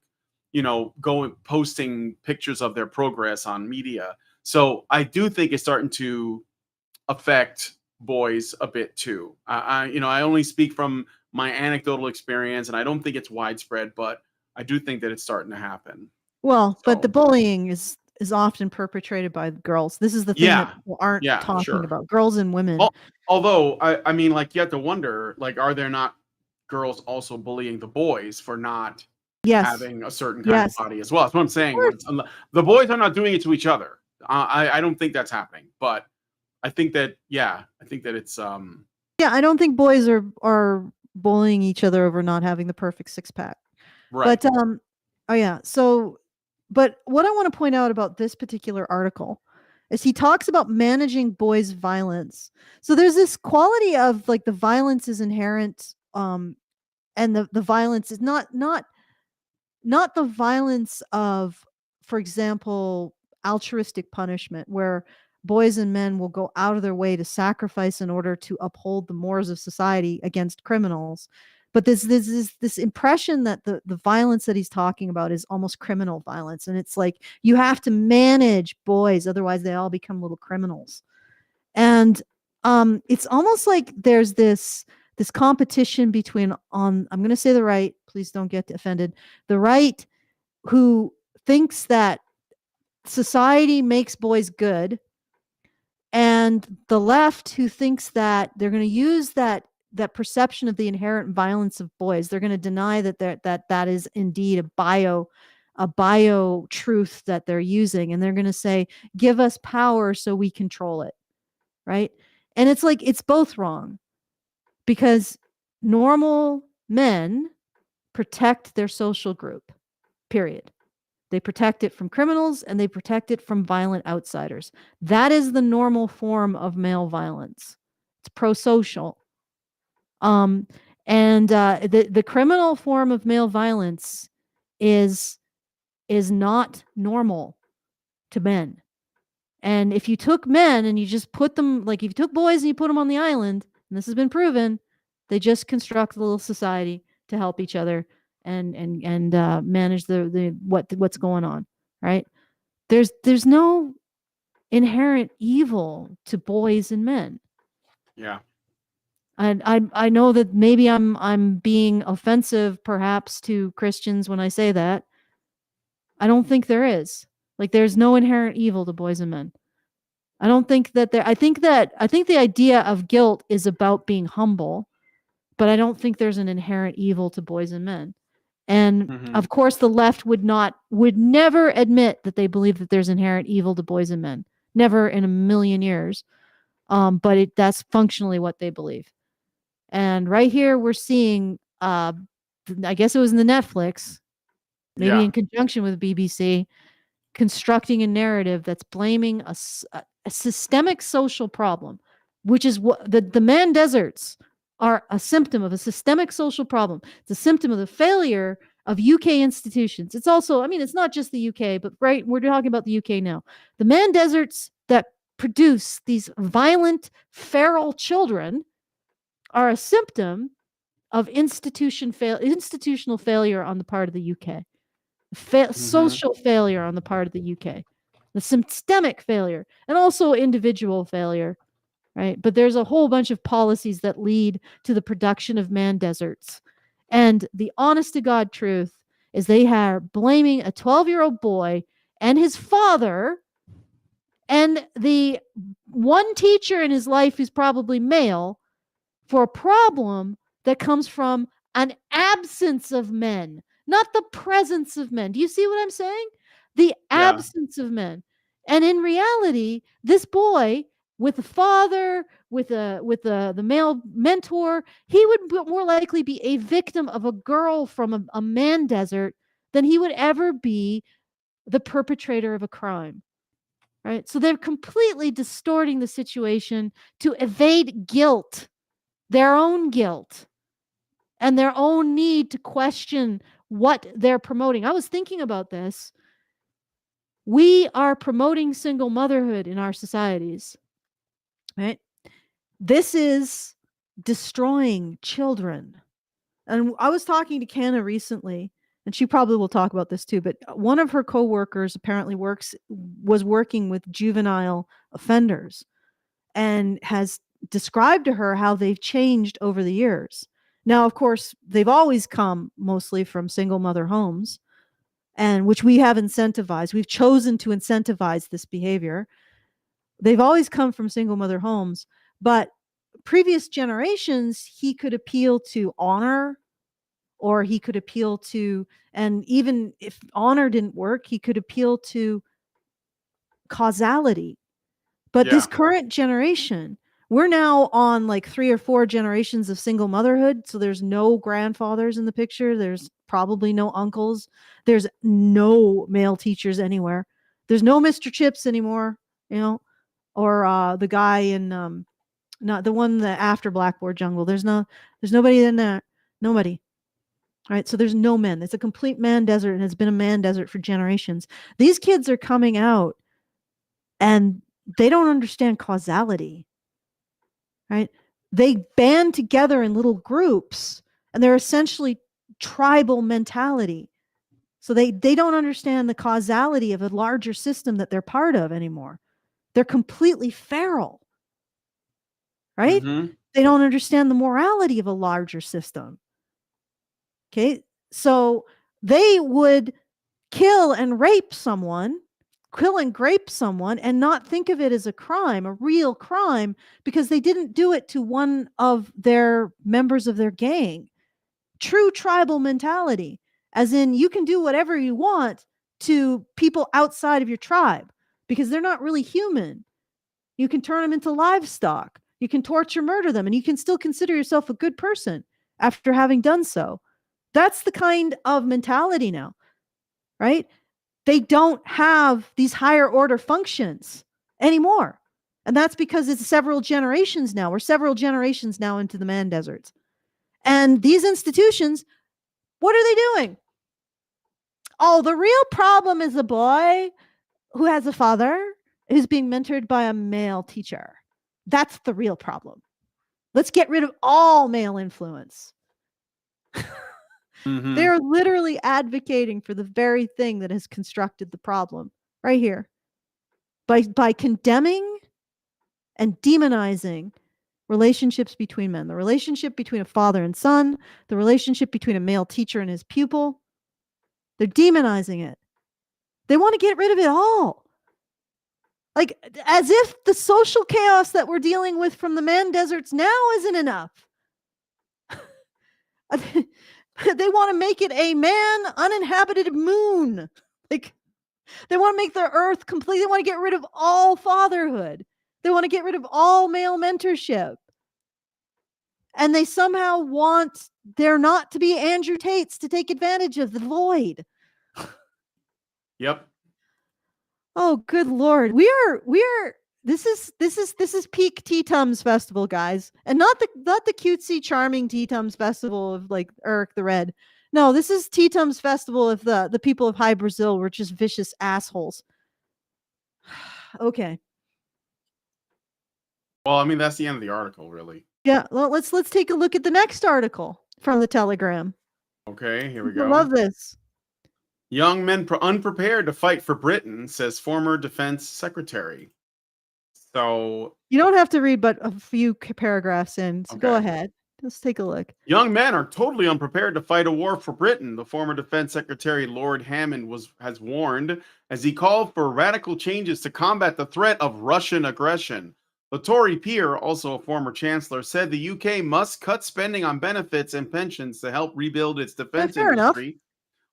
going posting pictures of their progress on media. So I do think it's starting to affect boys a bit too. I only speak from my anecdotal experience, and I don't think it's widespread, but I do think that it's starting to happen. Well, but the So bullying is often perpetrated by the girls. This is the thing that yeah, people aren't yeah, talking sure. about, girls and women. Although I mean, like you have to wonder, like, are there not girls also bullying the boys for not Yes. having a certain kind of Yes. body as well? That's what I'm Of saying. course. The boys are not doing it to each other. I don't think that's happening, but I think that, yeah, I think that it's Yeah, I don't think boys are bullying each other over not having the perfect six pack. right. But oh yeah. So but what I want to point out about this particular article is he talks about managing boys' violence. So there's this quality of like the violence is inherent, and the violence is not the violence of, for example, altruistic punishment, where boys and men will go out of their way to sacrifice in order to uphold the mores of society against criminals. But this impression that the violence that he's talking about is almost criminal violence, and it's like you have to manage boys, otherwise they all become little criminals. And it's almost like there's this competition between, on, I'm going to say the right, please don't get offended, the right, who thinks that society makes boys good, and the left, who thinks that they're going to use that perception of the inherent violence of boys. They're going to deny that is indeed a bio truth that they're using, and they're going to say, give us power so we control it, right? And it's like it's both wrong, because normal men protect their social group, period. They protect it from criminals, and they protect it from violent outsiders. That is the normal form of male violence. It's pro-social. Um, and the criminal form of male violence is not normal to men. And if you took men and you just put them, like if you took boys and you put them on the island, and this has been proven, they just construct a little society to help each other and manage the what's going on, right? There's no inherent evil to boys and men. Yeah. And I know that maybe I'm being offensive perhaps to Christians when I say that. I don't think there is. Like there's no inherent evil to boys and men. I don't think that I think the idea of guilt is about being humble, but I don't think there's an inherent evil to boys and men. And Mhm. of course the left would never admit that they believe that there's inherent evil to boys and men. Never in a million years. But that's functionally what they believe. And right here we're seeing I guess it was in the Netflix, maybe Yeah. in conjunction with BBC, constructing a narrative that's blaming a systemic social problem, which is what the man deserts are a symptom of a systemic social problem. It's a symptom of the failure of UK institutions. It's also, I mean, it's not just the UK, but right, we're talking about the UK now. The man deserts that produce these violent, feral children are a symptom of institutional failure on the part of the UK. Social failure on the part of the UK, the systemic failure, and also individual failure, right? But there's a whole bunch of policies that lead to the production of man deserts. And the honest to God truth is they are blaming a 12-year-old boy and his father and the one teacher in his life who's probably male for a problem that comes from an absence of men, not the presence of men. Do you see what I'm saying? The absence of men. And in reality, this boy with a father, with the male mentor, he would more likely be a victim of a girl from a man desert than he would ever be the perpetrator of a crime. Right? So they're completely distorting the situation to evade guilt, their own guilt, and their own need to question what they're promoting. I was thinking about this. We are promoting single motherhood in our societies, right? This is destroying children. And I was talking to Canna recently, and she probably will talk about this too, but one of her coworkers apparently was working with juvenile offenders and has described to her how they've changed over the years. Now, of course, they've always come mostly from single mother homes, and which we have incentivized. We've chosen to incentivize this behavior. They've always come from single mother homes, but previous generations, he could appeal to honor, or he could appeal to, and even if honor didn't work, he could appeal to causality. But this current generation, we're now on like 3 or 4 generations of single motherhood. So there's no grandfathers in the picture. There's probably no uncles. There's no male teachers anywhere. There's no Mr. Chips anymore, or the guy in not the one that after Blackboard Jungle. There's nobody in that. Nobody. All right. So there's no men. It's a complete man desert, and it's been a man desert for generations. These kids are coming out and they don't understand causality, right? They band together in little groups, and they're essentially tribal mentality. So they don't understand the causality of a larger system that they're part of anymore. They're completely feral, right? They don't understand the morality of a larger system. Okay. So they would kill and rape someone and not think of it as a crime, a real crime, because they didn't do it to one of their members of their gang. True tribal mentality, as in you can do whatever you want to people outside of your tribe because they're not really human. You can turn them into livestock. You can torture, murder them, and you can still consider yourself a good person after having done so. That's the kind of mentality now, right? They don't have these higher order functions anymore. And that's because it's several generations now. We're several generations now into the man deserts. And these institutions, what are they doing? Oh, the real problem is a boy who has a father who's being mentored by a male teacher. That's the real problem. Let's get rid of all male influence. They're literally advocating for the very thing that has constructed the problem right here. By condemning and demonizing relationships between men, the relationship between a father and son, the relationship between a male teacher and his pupil, they're demonizing it. They want to get rid of it all. Like, as if the social chaos that we're dealing with from the man deserts now isn't enough. They want to make it a man uninhabited moon. Like, they want to make the earth complete. They want to get rid of all fatherhood. They want to get rid of all male mentorship. And they somehow want there not to be Andrew Tates to take advantage of the void. Yep. Oh, good Lord. We are this is peak Tea Tums Festival, guys. And not the cutesy, charming Tea Tums Festival of like Eric the Red. No, this is Tea Tums Festival if the people of High Brazil were just vicious assholes. Okay. Well, I mean, that's the end of the article, really. Yeah, well, let's take a look at the next article from the Telegram. Okay, here we I go. love this. Young men unprepared to fight for Britain, says former defense secretary. So You don't have to read but a few paragraphs in. So go Okay. ahead. Let's take a look. young men are totally unprepared to fight a war for Britain, the former defense secretary Lord Hammond has warned as he called for radical changes to combat the threat of Russian aggression. The Tory peer, also a former chancellor, said the UK must cut spending on benefits and pensions to help rebuild its defense fair enough. industry,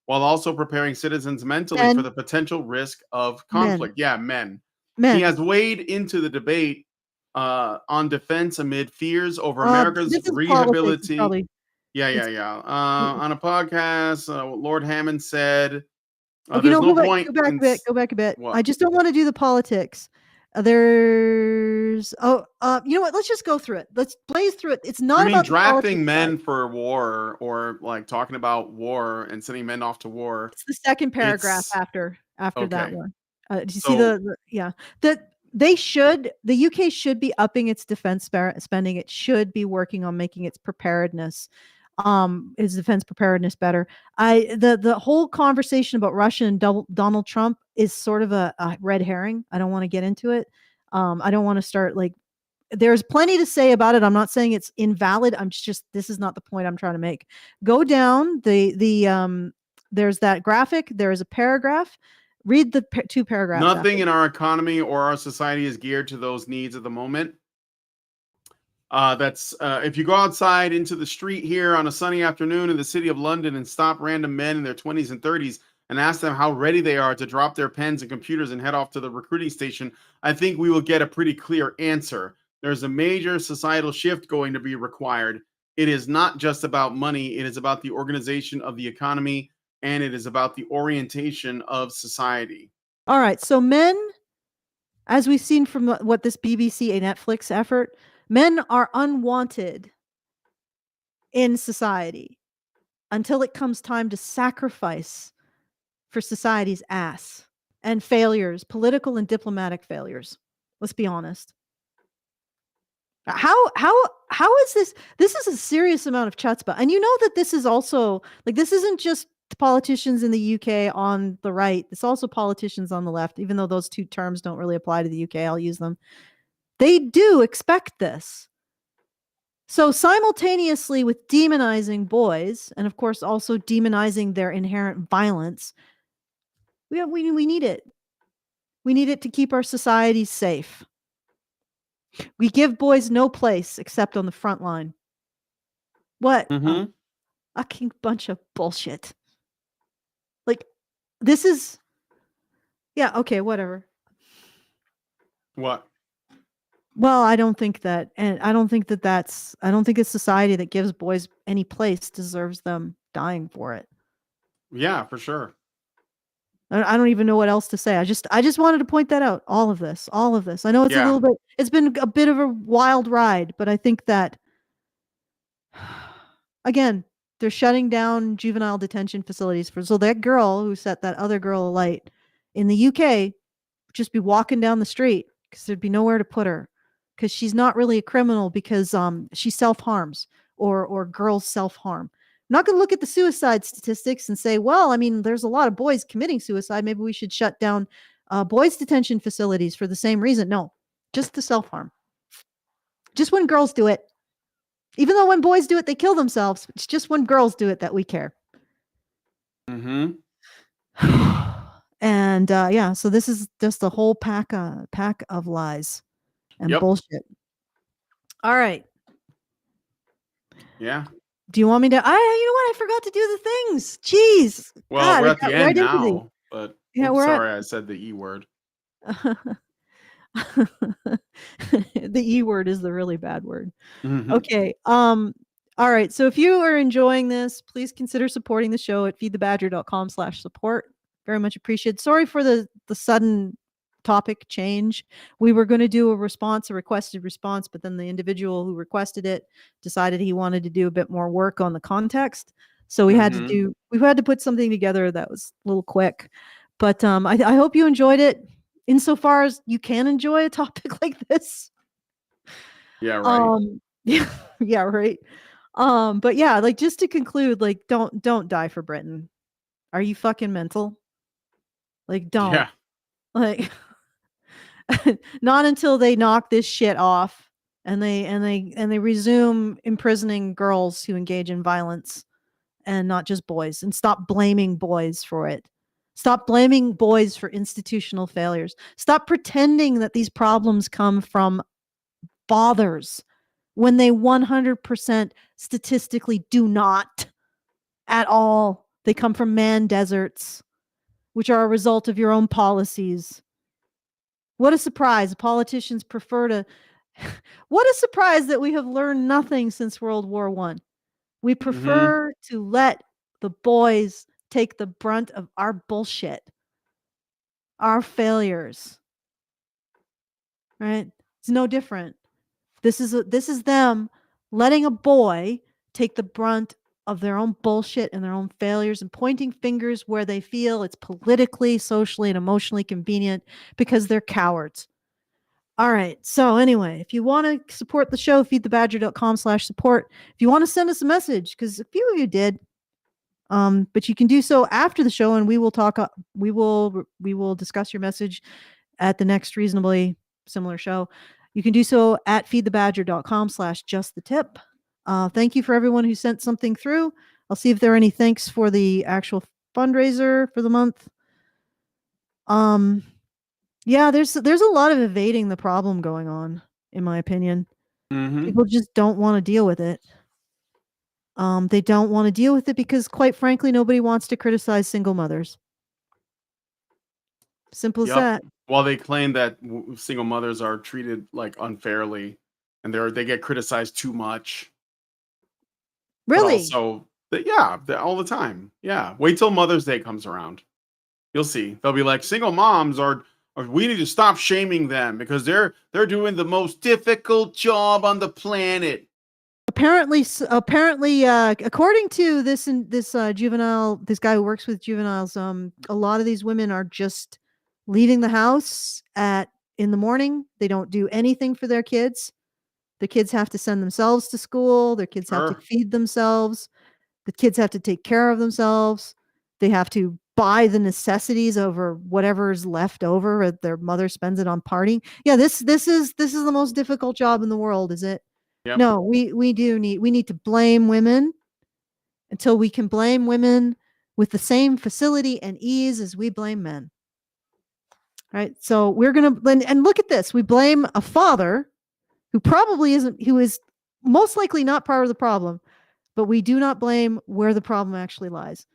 while also preparing citizens mentally Men. for the potential risk of Men. conflict. Yeah, men. Men. He has weighed into the debate on defense amid fears over America's this is politics, rehabilitation. probably. Yeah. On a podcast, Lord Hammond said, Okay, "There's no, no point." go back a bit. What? I just don't want to do the politics. There's you know what? Let's just go through it. Let's blaze through it. It's not I mean, about the drafting politics men side. for war, or like talking about war and sending men off to war. It's the second paragraph It's after that okay. one. Do you see So yeah, that the UK should be upping its defense spending. It should be working on making its preparedness, its defense preparedness better. The whole conversation about Russia and Donald Trump is sort of a red herring. I don't want to get into it. I don't want to start like. There's plenty to say about it. I'm not saying it's invalid. I'm just this is not the point I'm trying to make. Go down there's that graphic. There is a paragraph. Read the two paragraphs. nothing in our economy or our society is geared to those needs at the moment. That's if you go outside into the street here on a sunny afternoon in the city of London and stop random men in their 20s and 30s and ask them how ready they are to drop their pens and computers and head off to the recruiting station, I think we will get a pretty clear answer. There's a major societal shift going to be required. It is not just about money, it is about the organization of the economy, and it is about the orientation of society. All right. So men, as we've seen from what this BBC and Netflix effort, men are unwanted in society until it comes time to sacrifice for society's ass and failures, political and diplomatic failures. Let's be honest. How is this? This is a serious amount of chutzpah. And you know that this is also like this isn't just politicians in the UK on the right. It's also politicians on the left, even though those two terms don't really apply to the UK. I'll use them. They do expect this. So simultaneously with demonizing boys, and of course also demonizing their inherent violence, we need it. We need it to keep our societies safe. We give boys no place except on the front line. What? Mhm. A fucking bunch of bullshit. Like, this is... Yeah, okay, whatever. What? Well, I don't think that, and I don't think a society that gives boys any place deserves them dying for it. Yeah, for sure. I don't even know what else to say. I just wanted to point that out. All of this. I know it's a little bit, it's been a bit of a wild ride, but I think that, again, they're shutting down juvenile detention facilities so that girl who set that other girl alight in the UK would just be walking down the street because there'd be nowhere to put her because she's not really a criminal because she self-harms or girls self-harm. I'm not going to look at the suicide statistics and say, well, I mean, there's a lot of boys committing suicide. Maybe we should shut down boys detention facilities for the same reason. No, just the self-harm. Just when girls do it. Even though when boys do it, they kill themselves. It's just when girls do it that we care. Mm-hmm. And yeah, so this is just a whole pack of lies and Yep. bullshit. All right. Yeah. Do you want me to? You know what? I forgot to do the things. Jeez. Well, God, we're I at the got end right into these. now, but Yeah, oops, we're sorry, I said the E word. the E word is the really bad word. Mhm. Okay. All right. So if you are enjoying this, please consider supporting the show at feedthebadger.com/support. Very much appreciated. Sorry for the sudden topic change. We were going to do a requested response, but then the individual who requested it decided he wanted to do a bit more work on the context. So we had to put something together that was a little quick. But I hope you enjoyed it insofar as you can enjoy a topic like this. Yeah, right. Yeah, yeah, right. But yeah, like just to conclude, like don't die for Britain. Are you fucking mental? Like don't. Yeah. Like not until they knock this shit off and they resume imprisoning girls who engage in violence and not just boys, and stop blaming boys for it. Stop blaming boys for institutional failures. Stop pretending that these problems come from fathers when they 100% statistically do not at all. They come from man deserts, which are a result of your own policies. What a surprise. Politicians prefer to. What a surprise that we have learned nothing since World War I. We prefer to let the boys take the brunt of our bullshit, our failures. Right? It's no different. This is them letting a boy take the brunt of their own bullshit and their own failures and pointing fingers where they feel it's politically, socially, and emotionally convenient because they're cowards. All right. So anyway, if you want to support the show, feedthebadger.com/support. If you want to send us a message, because a few of you did, but you can do so after the show, and we will talk. We will discuss your message at the next reasonably similar show. You can do so at feedthebadger.com/justthetip. Thank you for everyone who sent something through. I'll see if there are any thanks for the actual fundraiser for the month. Yeah, there's a lot of evading the problem going on, in my opinion. People just don't want to deal with it. They don't want to deal with it because, quite frankly, nobody wants to criticize single mothers. Simple as that. While they claim that single mothers are treated like unfairly, and they get criticized too much. But Really? also, all the time. Yeah. Wait till Mother's Day comes around. You'll see. They'll be like, single moms are we need to stop shaming them because they're doing the most difficult job on the planet. Apparently, according to this juvenile, this guy who works with juveniles, a lot of these women are just leaving the house in the morning. They don't do anything for their kids. The kids have to send themselves to school. Their kids have to feed themselves. The kids have to take care of themselves. They have to buy the necessities over whatever's left over. Their mother spends it on partying. Yeah, this is the most difficult job in the world, is it? Yep. No, we need to blame women until we can blame women with the same facility and ease as we blame men. Right? So we're going to, and look at this. We blame a father who is most likely not part of the problem, but we do not blame where the problem actually lies.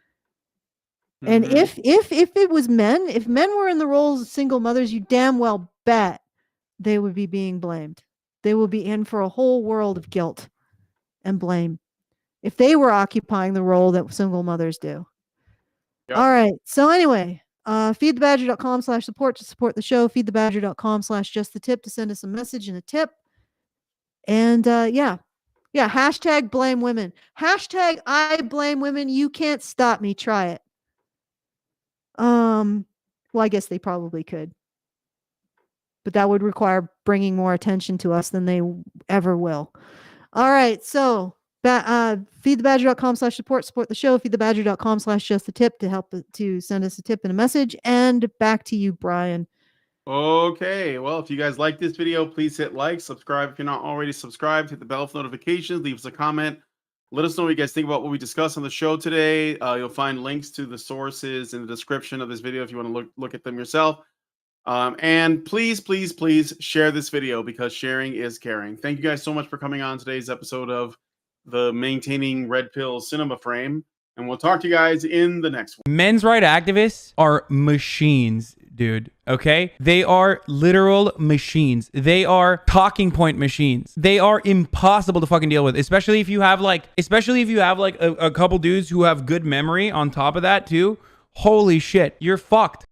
And if it was men, if men were in the roles of single mothers, you damn well bet they would be being blamed. They will be in for a whole world of guilt and blame if they were occupying the role that single mothers do. Yep. All right. So anyway, feedthebadger.com/support to support the show. Feedthebadger.com/justthetip to send us a message and a tip. And yeah, hashtag blame women. Hashtag I blame women. You can't stop me. Try it. Well, I guess they probably could, but that would require bringing more attention to us than they ever will. All right. So feedthebadger.com/support, support the show. Feedthebadger.com/justthetip to help to send us a tip and a message. And back to you, Brian. Okay. Well, if you guys like this video, please hit like, subscribe if you're not already subscribed, hit the bell for notifications, leave us a comment. Let us know what you guys think about what we discussed on the show today. You'll find links to the sources in the description of this video if you want to look at them yourself. And please, please, please share this video because sharing is caring. Thank you guys so much for coming on today's episode of the Maintaining Red Pill Cinema Frame. And we'll talk to you guys in the next one. Men's rights activists are machines, dude. Okay? They are literal machines. They are talking point machines. They are impossible to fucking deal with, especially if you have like a couple dudes who have good memory on top of that too. Holy shit, you're fucked.